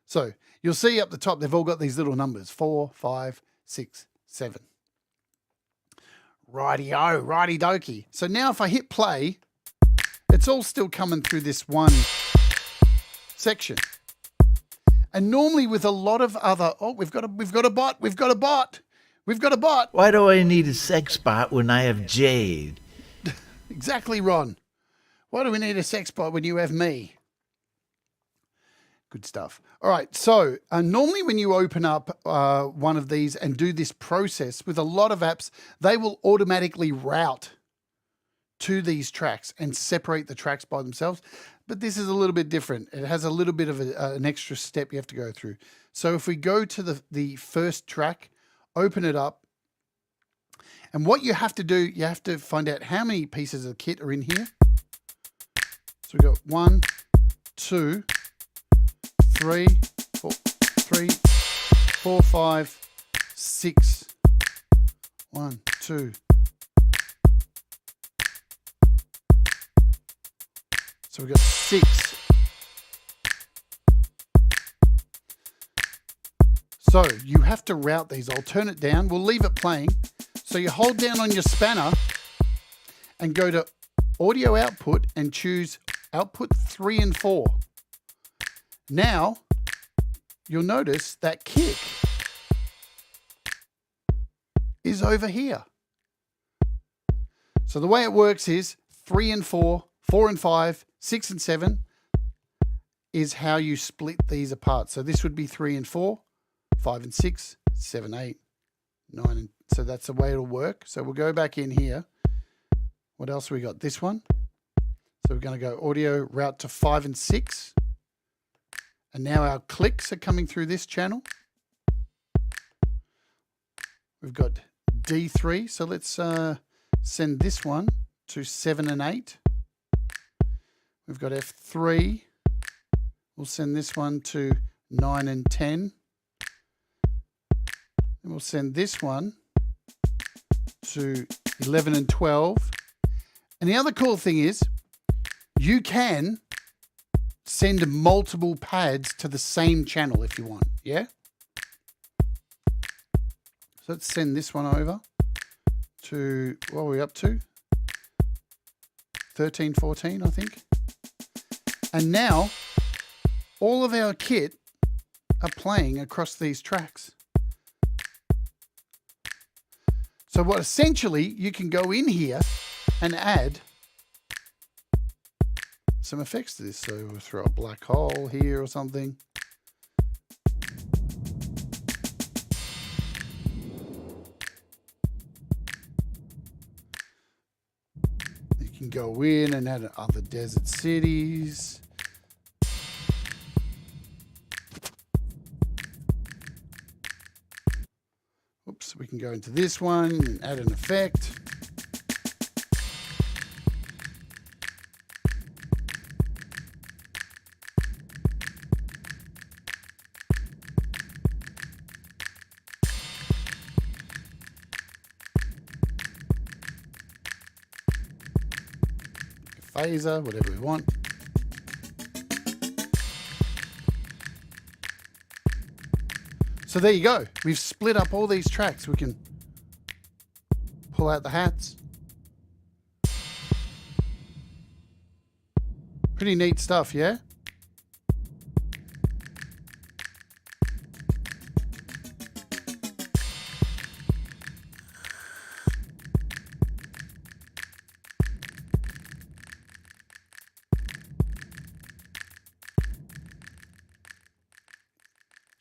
So you'll see up the top, they've all got these little numbers. 4, 5, 6, 7. Righty-o, righty-dokey. So now if I hit play, it's all still coming through this one section. And normally with a lot of other, we've got a bot. Why do I need a sex bot when I have Jade? Exactly, Ron. Why do we need a sex bot when you have me? Good stuff. All right, so normally when you open up one of these and do this process with a lot of apps, they will automatically route to these tracks and separate the tracks by themselves. But this is a little bit different. It has a little bit of an extra step you have to go through. So if we go to the first track, open it up, and what you have to do, you have to find out how many pieces of kit are in here. So we've got 1, 2, 3, 4, 5, 6. 1, 2. So we've got 6. So you have to route these. I'll turn it down. We'll leave it playing. So you hold down on your spanner and go to audio output and choose output 3 and 4. Now, you'll notice that kick is over here. So the way it works is 3 and 4, 4 and 5, 6 and 7 is how you split these apart. So this would be 3 and 4, 5 and 6, 7, 8, 9. And so that's the way it'll work. So we'll go back in here. What else we got? This one. So we're going to go audio route to 5 and 6. And now our clicks are coming through this channel. We've got D3. So let's send this one to 7 and 8. We've got F3. We'll send this one to 9 and 10. And we'll send this one to 11 and 12. And the other cool thing is you can send multiple pads to the same channel if you want, yeah? So let's send this one over. to, what are we up to? 13, 14, I think. And now all of our kit are playing across these tracks. So what essentially you can go in here and add some effects to this. So we'll throw a black hole here or something. You can go in and add other desert cities. Oops, we can go into this one and add an effect. Phaser, whatever we want. So there you go. We've split up all these tracks. We can pull out the hats. Pretty neat stuff, yeah?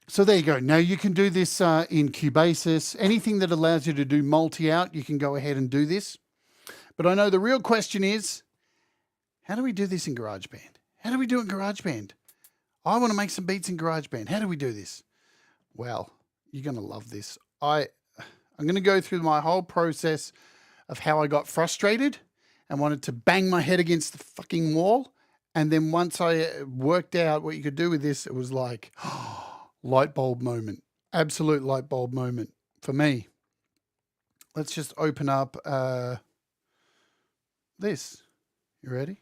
So there you go. Now you can do this in Cubasis. Anything that allows you to do multi-out, you can go ahead and do this. But I know the real question is, how do we do this in GarageBand? How do we do it in GarageBand? I want to make some beats in GarageBand. How do we do this? Well, you're going to love this. I'm going to go through my whole process of how I got frustrated and wanted to bang my head against the fucking wall. And then once I worked out what you could do with this, it was like... light bulb moment, absolute light bulb moment for me. Let's just open up this. You ready?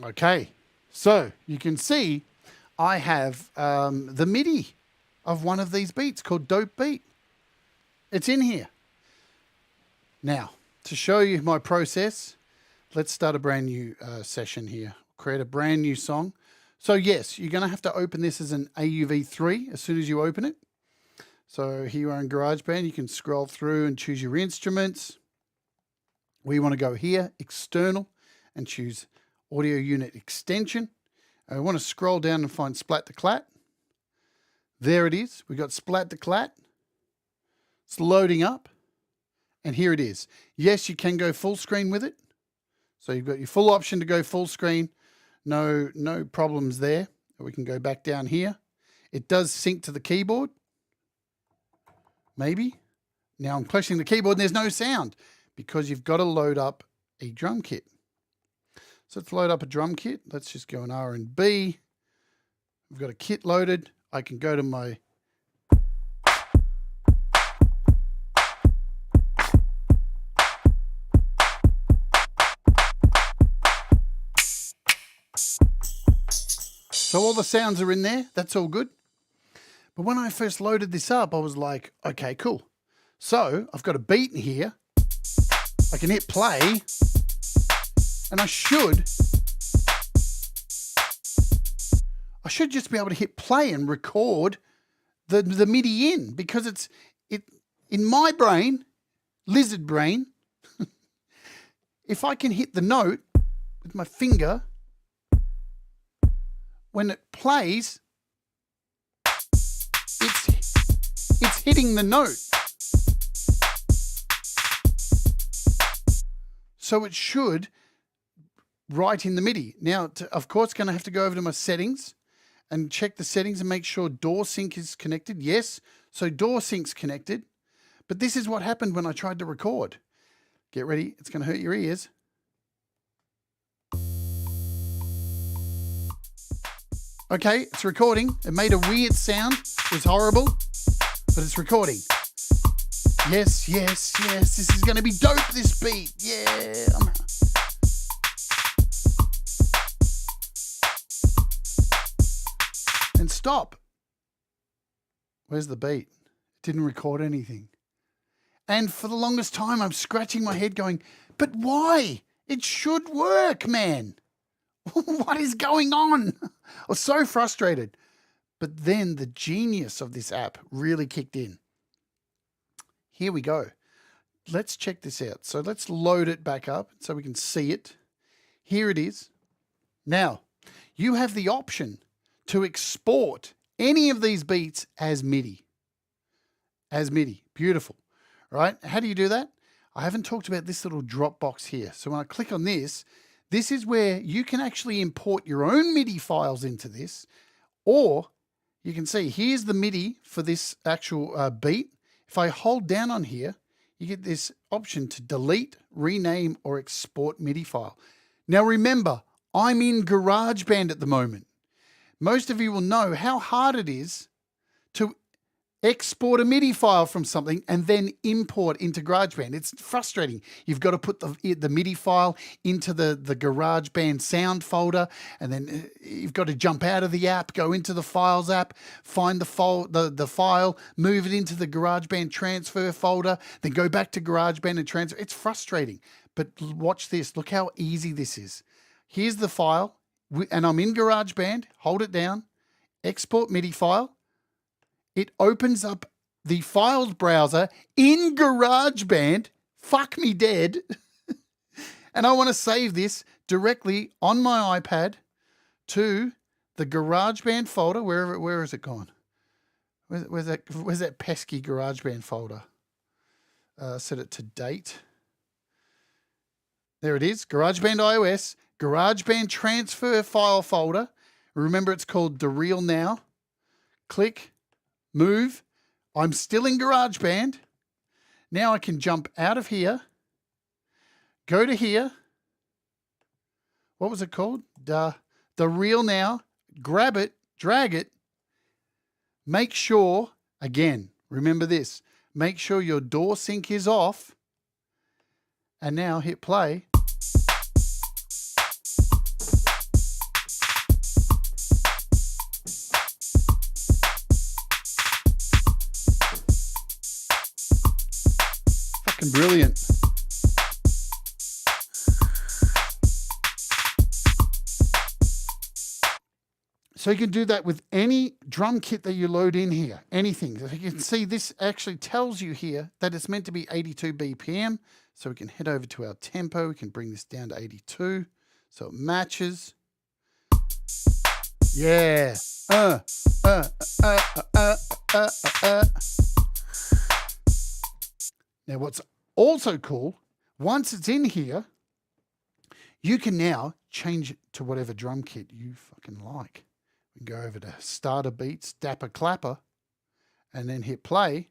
Okay, so you can see I have the MIDI of one of these beats called Dope Beat. It's in here. Now, to show you my process, let's start a brand new session here. Create a brand new song. So yes, you're going to have to open this as an AUV3 as soon as you open it. So here you are in GarageBand. You can scroll through and choose your instruments. We want to go here, external, and choose audio unit extension. I want to scroll down and find Splat-to-Clat. There it is. We got Splat-to-Clat. It's loading up. And here it is. Yes, you can go full screen with it. So you've got your full option to go full screen. No problems there. We can go back down here. It does sync to the keyboard. Maybe. Now I'm pressing the keyboard and there's no sound because you've got to load up a drum kit. So let's load up a drum kit. Let's just go in R&B. We've got a kit loaded. I can go to my... So all the sounds are in there. That's all good. But when I first loaded this up, I was like, okay, cool. So I've got a beat in here. I can hit play. And I should just be able to hit play and record the MIDI in, because it's in my brain, lizard brain, if I can hit the note with my finger, when it plays, it's hitting the note. So it should right in the MIDI. Now, of course, going to have to go over to my settings and check the settings and make sure DAW sync is connected. Yes, so DAW sync's connected. But this is what happened when I tried to record. Get ready. It's going to hurt your ears. Okay, it's recording. It made a weird sound. It was horrible, but it's recording. Yes, yes, yes. This is going to be dope, this beat. Yeah. And stop. Where's the beat? It didn't record anything. And for the longest time, I'm scratching my head going, but why? It should work, man. What is going on? I was so frustrated. But then the genius of this app really kicked in. Here we go. Let's check this out. So let's load it back up so we can see it. Here it is. Now, you have the option to export any of these beats as MIDI. As MIDI. Beautiful. Right? How do you do that? I haven't talked about this little drop box here. So when I click on this, this is where you can actually import your own MIDI files into this, or you can see here's the MIDI for this actual beat. If I hold down on here, you get this option to delete, rename, or export MIDI file. Now remember, I'm in GarageBand at the moment. Most of you will know how hard it is to export a MIDI file from something and then import into GarageBand. It's frustrating. You've got to put the MIDI file into the GarageBand sound folder, and then you've got to jump out of the app, go into the Files app, find the file, move it into the GarageBand transfer folder, then go back to GarageBand and transfer. It's frustrating. But watch this. Look how easy this is. Here's the file, and I'm in GarageBand. Hold it down. Export MIDI file. It opens up the files browser in GarageBand. Fuck me dead. And I want to save this directly on my iPad to the GarageBand folder. Where is it gone? Where's that pesky GarageBand folder? Set it to date. There it is. GarageBand iOS. GarageBand transfer file folder. Remember, it's called The Real Now. Click. Move. I'm still in GarageBand. Now I can jump out of here, go to here. What was it called? The Real Now. Grab it, drag it. Make sure, again, remember this, make sure your door sync is off. And now hit play. Brilliant. So you can do that with any drum kit that you load in here, anything. You can see this actually tells you here that it's meant to be 82 BPM. So we can head over to our tempo. We can bring this down to 82 so it matches. Yeah. Now what's also cool, once it's in here, you can now change it to whatever drum kit you fucking like. We can go over to Starter Beats, Dapper Clapper, and then hit play.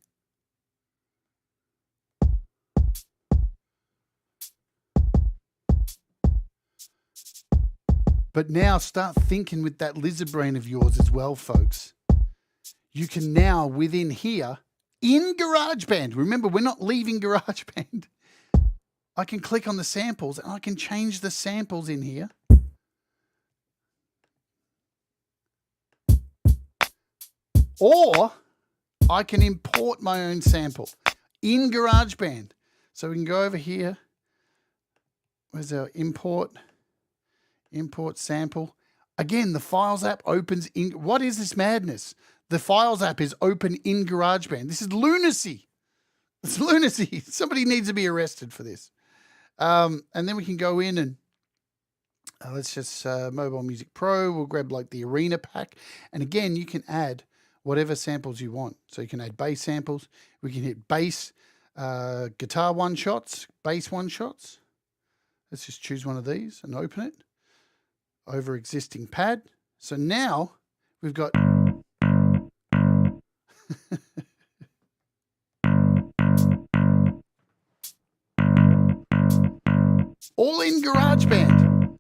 But now start thinking with that lizard brain of yours as well, folks. You can now, within here, in GarageBand, remember, we're not leaving GarageBand. I can click on the samples and I can change the samples in here. Or I can import my own sample in GarageBand. So we can go over here. Where's our import? Import sample. Again, the Files app opens in. What is this madness? The Files app is open in GarageBand. This is lunacy. It's lunacy. Somebody needs to be arrested for this. And then we can go in and let's just Mobile Music Pro. We'll grab like the Arena pack. And again, you can add whatever samples you want. So you can add bass samples. We can hit bass, guitar one shots, bass one shots. Let's just choose one of these and open it over existing pad. So now we've got all in GarageBand.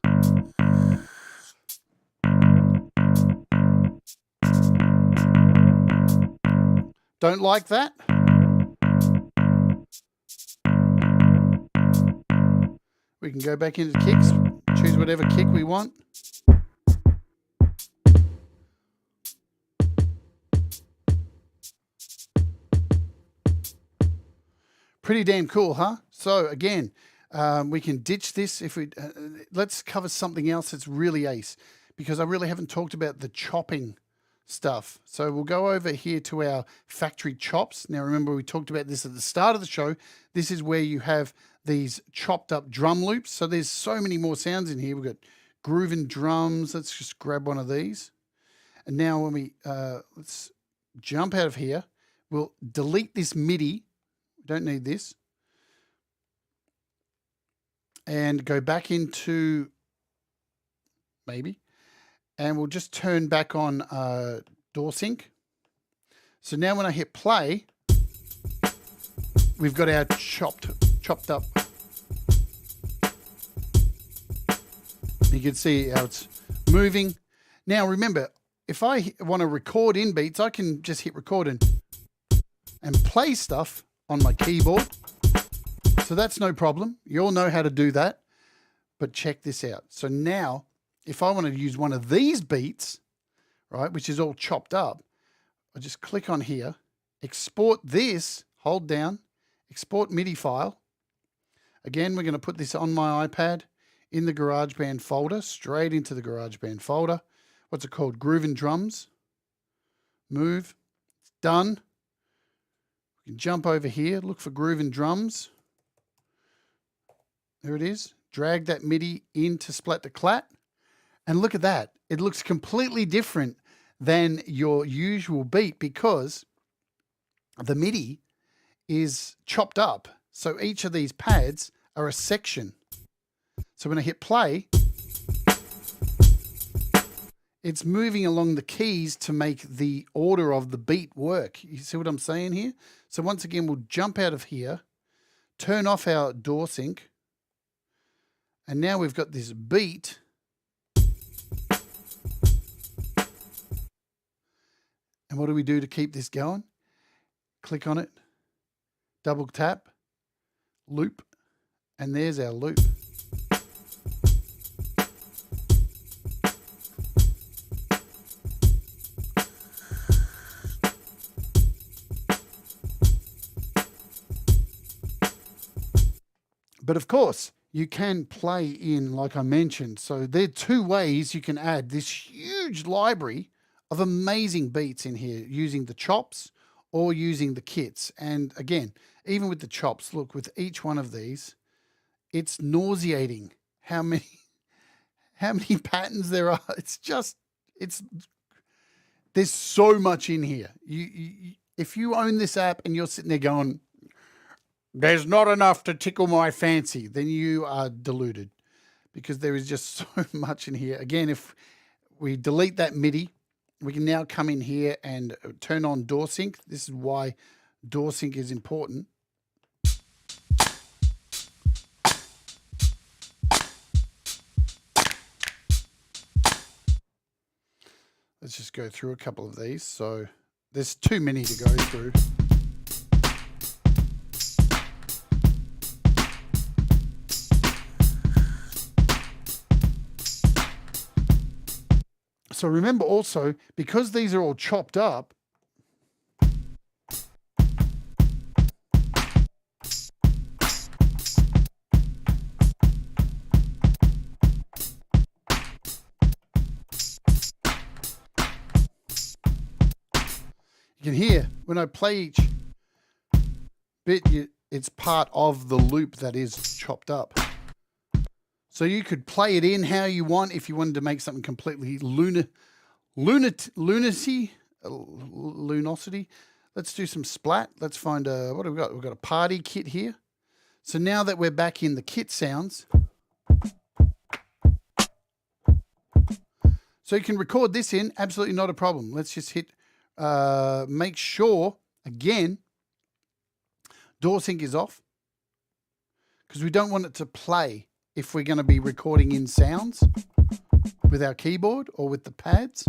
Don't like that? We can go back into kicks, choose whatever kick we want. Pretty damn cool, huh? So again, we can ditch this if we, let's cover something else that's really ace, because I really haven't talked about the chopping stuff. So we'll go over here to our factory chops. Now remember, we talked about this at the start of the show. This is where you have these chopped up drum loops. So there's so many more sounds in here. We've got grooving drums. Let's just grab one of these. And now when we, let's jump out of here, we'll delete this MIDI. Don't need this. And go back into maybe. And we'll just turn back on door sync. So now when I hit play, we've got our chopped up. You can see how it's moving. Now remember, if I want to record in beats, I can just hit record and play stuff on my keyboard. So that's no problem. You all know how to do that. But check this out. So now, if I want to use one of these beats, right, which is all chopped up, I just click on here, export this, hold down, export MIDI file. Again, we're going to put this on my iPad in the GarageBand folder, straight into the GarageBand folder. What's it called? Grooving Drums. Move. It's done. We can jump over here, look for Grooving Drums. There it is. Drag that MIDI into Splat-to-Clat. And look at that. It looks completely different than your usual beat because the MIDI is chopped up. So each of these pads are a section. So when I hit play, it's moving along the keys to make the order of the beat work. You see what I'm saying here? So once again, we'll jump out of here, turn off our door sync, and now we've got this beat. And what do we do to keep this going? Click on it, double tap, loop, and there's our loop. But of course, you can play in, like I mentioned. So there are two ways you can add this huge library of amazing beats in here using the chops or using the kits. And again, even with the chops, look, with each one of these, it's nauseating how many patterns there are. There's so much in here. If you own this app and you're sitting there going, there's not enough to tickle my fancy, then you are deluded, because there is just so much in here. Again, if we delete that MIDI, we can now come in here and turn on door sync. This is why door sync is important. Let's just go through a couple of these. So there's too many to go through. So remember also, because these are all chopped up, you can hear when I play each bit, it's part of the loop that is chopped up. So you could play it in how you want if you wanted to make something completely lunacy. Let's do some splat. Let's find what have we got? We've got a party kit here. So now that we're back in the kit sounds, so you can record this in, absolutely not a problem. Let's just hit, make sure, again, door sync is off, because we don't want it to play if we're going to be recording in sounds with our keyboard or with the pads.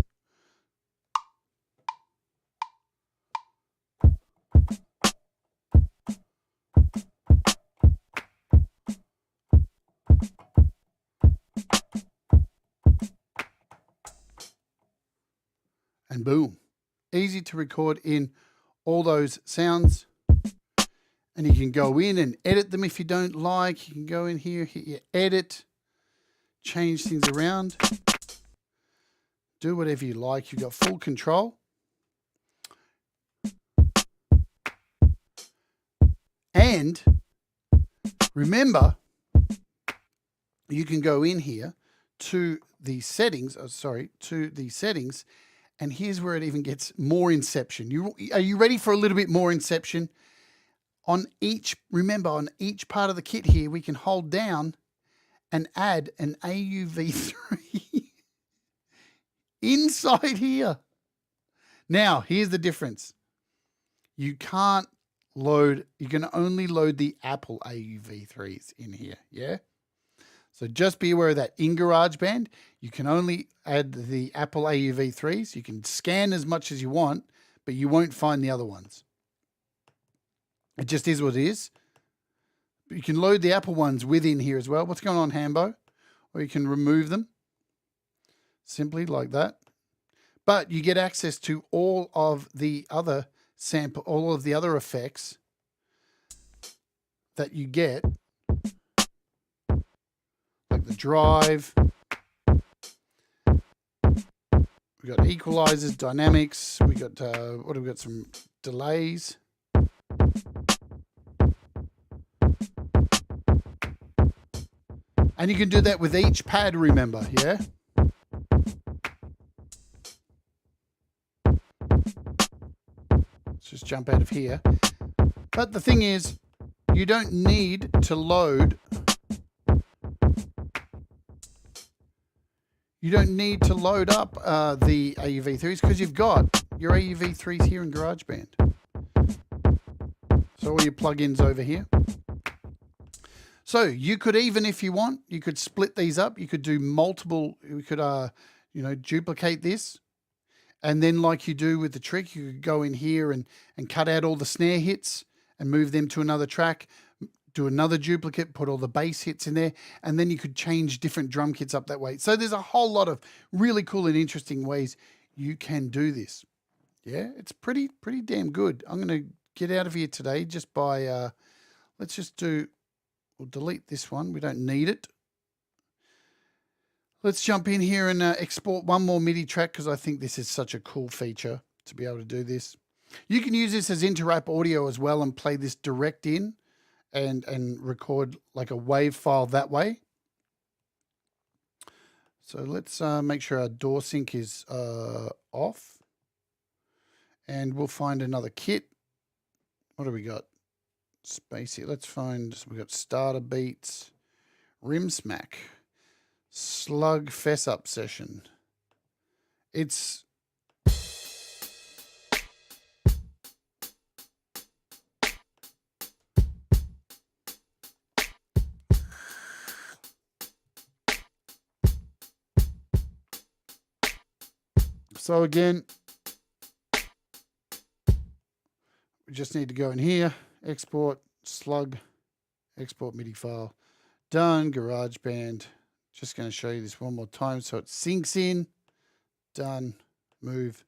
boom. Easy to record in all those sounds. And you can go in and edit them if you don't like. You can go in here, hit your edit, change things around. Do whatever you like. You've got full control. And remember, you can go in here to the settings, and here's where it even gets more Inception. Are you ready for a little bit more Inception? Remember, on each part of the kit here, we can hold down and add an AUV3 inside here. Now, here's the difference. You can only load the Apple AUV3s in here, yeah? So just be aware of that. In GarageBand, you can only add the Apple AUV3s. You can scan as much as you want, but you won't find the other ones. It just is what it is. You can load the Apple ones within here as well. What's going on, Hambo? Or you can remove them simply like that. But you get access to all of the other effects that you get, like the drive. We got equalizers, dynamics. We got what have we got? Some delays. And you can do that with each pad, remember, yeah? Let's just jump out of here. But the thing is, you don't need to load. You don't need to load up the AUV3s because you've got your AUV3s here in GarageBand. So all your plugins over here. So you could even, if you want, you could split these up. You could do multiple. You could, duplicate this, and then like you do with the trick, you could go in here and cut out all the snare hits and move them to another track. Do another duplicate, put all the bass hits in there, and then you could change different drum kits up that way. So there's a whole lot of really cool and interesting ways you can do this. Yeah, it's pretty damn good. I'm going to get out of here today just by, let's just do. We'll delete this one. We don't need it. Let's jump in here and export one more MIDI track because I think this is such a cool feature to be able to do this. You can use this as interrupt audio as well and play this direct in and record like a wave file that way. So let's make sure our door sync is off. And we'll find another kit. What do we got? Spacey. Let's find, we got starter beats, rim smack, slug fess up session. It's so again, we just need to go in here. Export, slug, export MIDI file. Done, GarageBand. Just going to show you this one more time so it syncs in. Done, move.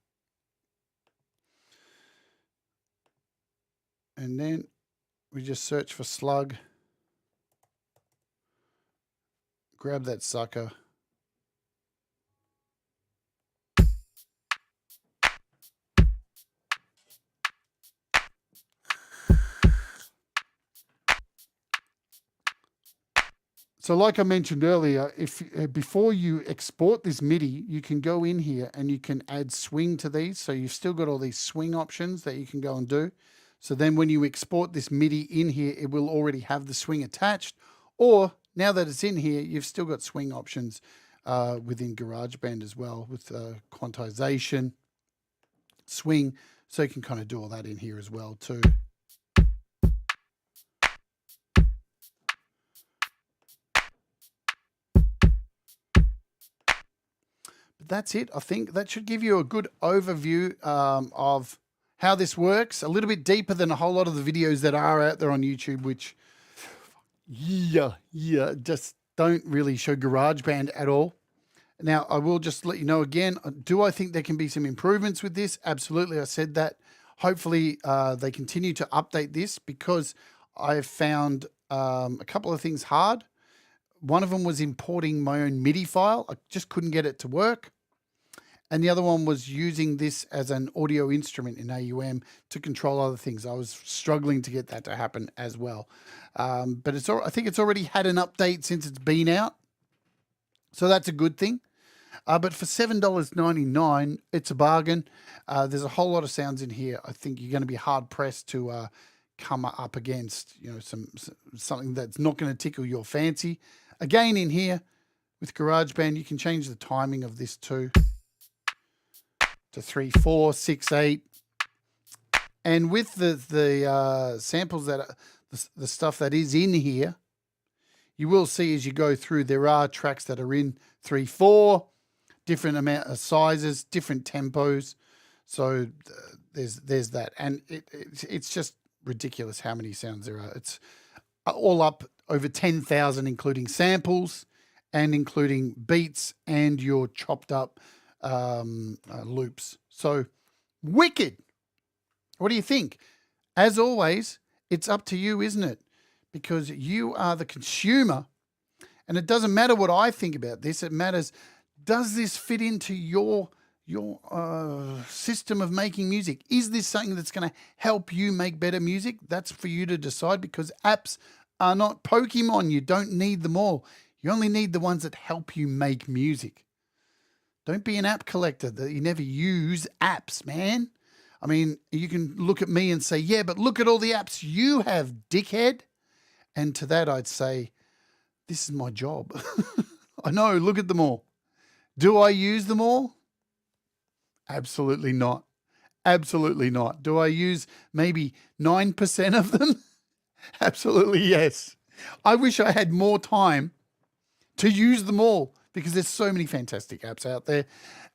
And then we just search for slug. Grab that sucker. So like I mentioned earlier, if before you export this MIDI, you can go in here and you can add swing to these. So you've still got all these swing options that you can go and do. So then when you export this MIDI in here, it will already have the swing attached. Or now that it's in here, you've still got swing options within GarageBand as well with quantization, swing. So you can kind of do all that in here as well too. That's it. I think that should give you a good overview of how this works. A little bit deeper than a whole lot of the videos that are out there on YouTube, which, just don't really show GarageBand at all. Now, I will just let you know again, do I think there can be some improvements with this? Absolutely, I said that. Hopefully, they continue to update this because I've found a couple of things hard. One of them was importing my own MIDI file. I just couldn't get it to work. And the other one was using this as an audio instrument in AUM to control other things. I was struggling to get that to happen as well. But I think it's already had an update since it's been out. So that's a good thing. But for $7.99, it's a bargain. There's a whole lot of sounds in here. I think you're going to be hard pressed to come up against, something that's not going to tickle your fancy. Again, in here with GarageBand, you can change the timing of this too to 3/4, 6/8, and with the samples that the stuff that is in here, you will see as you go through there are tracks that are in 3/4. Different amount of sizes, different tempos. So there's that. And it's just ridiculous how many sounds there are. It's all up over 10,000, including samples and including beats and your chopped up loops. So wicked. What do you think? As always, it's up to you, isn't it? Because you are the consumer. And it doesn't matter what I think about this. It matters, does this fit into your system of making music? Is this something that's going to help you make better music? That's for you to decide, because apps are not Pokemon. You don't need them all. You only need the ones that help you make music. Don't be an app collector that you never use apps, man. I mean, you can look at me and say, yeah, but look at all the apps you have, dickhead. And to that, I'd say, this is my job. I know, look at them all. Do I use them all? Absolutely not. Absolutely not. Do I use maybe 9% of them? Absolutely yes. I wish I had more time to use them all, because there's so many fantastic apps out there,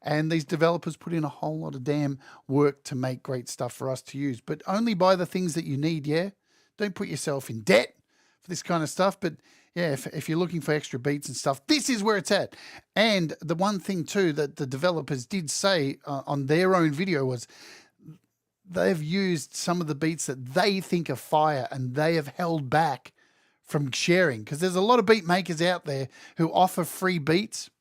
and these developers put in a whole lot of damn work to make great stuff for us to use. But only buy the things that you need, yeah? Don't put yourself in debt for this kind of stuff. But yeah, if you're looking for extra beats and stuff, this is where it's at. And the one thing too that the developers did say on their own video was they've used some of the beats that they think are fire, and they have held back from sharing, because there's a lot of beat makers out there who offer free beats,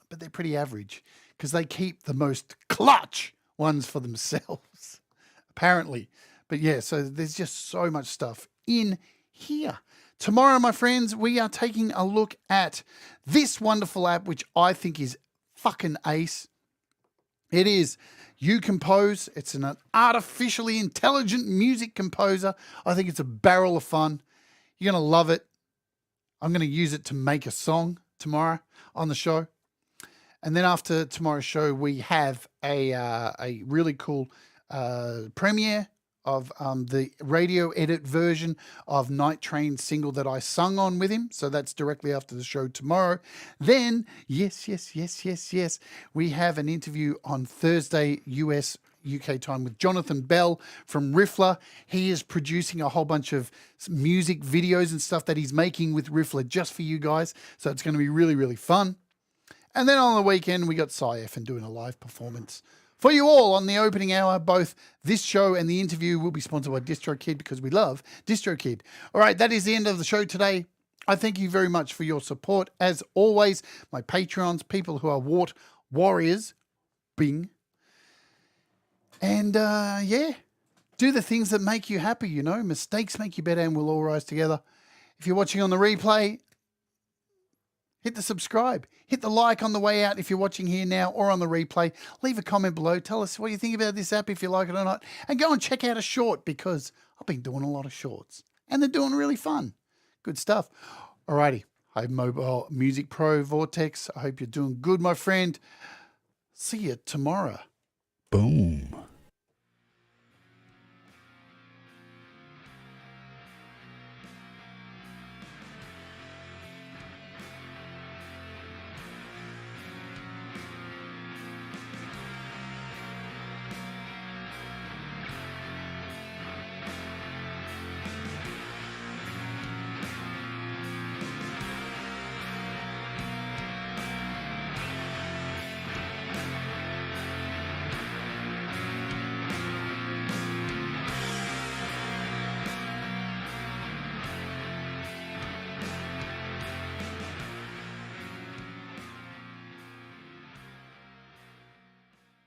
but they're pretty average because they keep the most clutch ones for themselves, apparently. But yeah, so there's just so much stuff in here. Tomorrow, my friends, we are taking a look at this wonderful app, which I think is fucking ace. It is You Compose. It's an artificially intelligent music composer. I think it's a barrel of fun. You're going to love it. I'm going to use it to make a song tomorrow on the show. And then after tomorrow's show, we have a really cool premiere of the radio edit version of Night Train single that I sung on with him. So that's directly after the show tomorrow. Then, yes, we have an interview on Thursday, UK time, with Jonathan Bell from Riffler. He is producing a whole bunch of music videos and stuff that he's making with Riffler just for you guys. So it's going to be really, really fun. And then on the weekend, we got Cy-F and doing a live performance for you all on the opening hour. Both this show and the interview will be sponsored by DistroKid, because we love DistroKid. All right, that is the end of the show today. I thank you very much for your support. As always, my Patreons, people who are Wart Warriors, Bing. And yeah, do the things that make you happy, you know. Mistakes make you better, and we'll all rise together. If you're watching on the replay, hit the subscribe. Hit the like on the way out if you're watching here now or on the replay. Leave a comment below. Tell us what you think about this app, if you like it or not. And go and check out a short, because I've been doing a lot of shorts. And they're doing really fun. Good stuff. Alrighty. Hi, Mobile Music Pro Vortex. I hope you're doing good, my friend. See you tomorrow. Boom.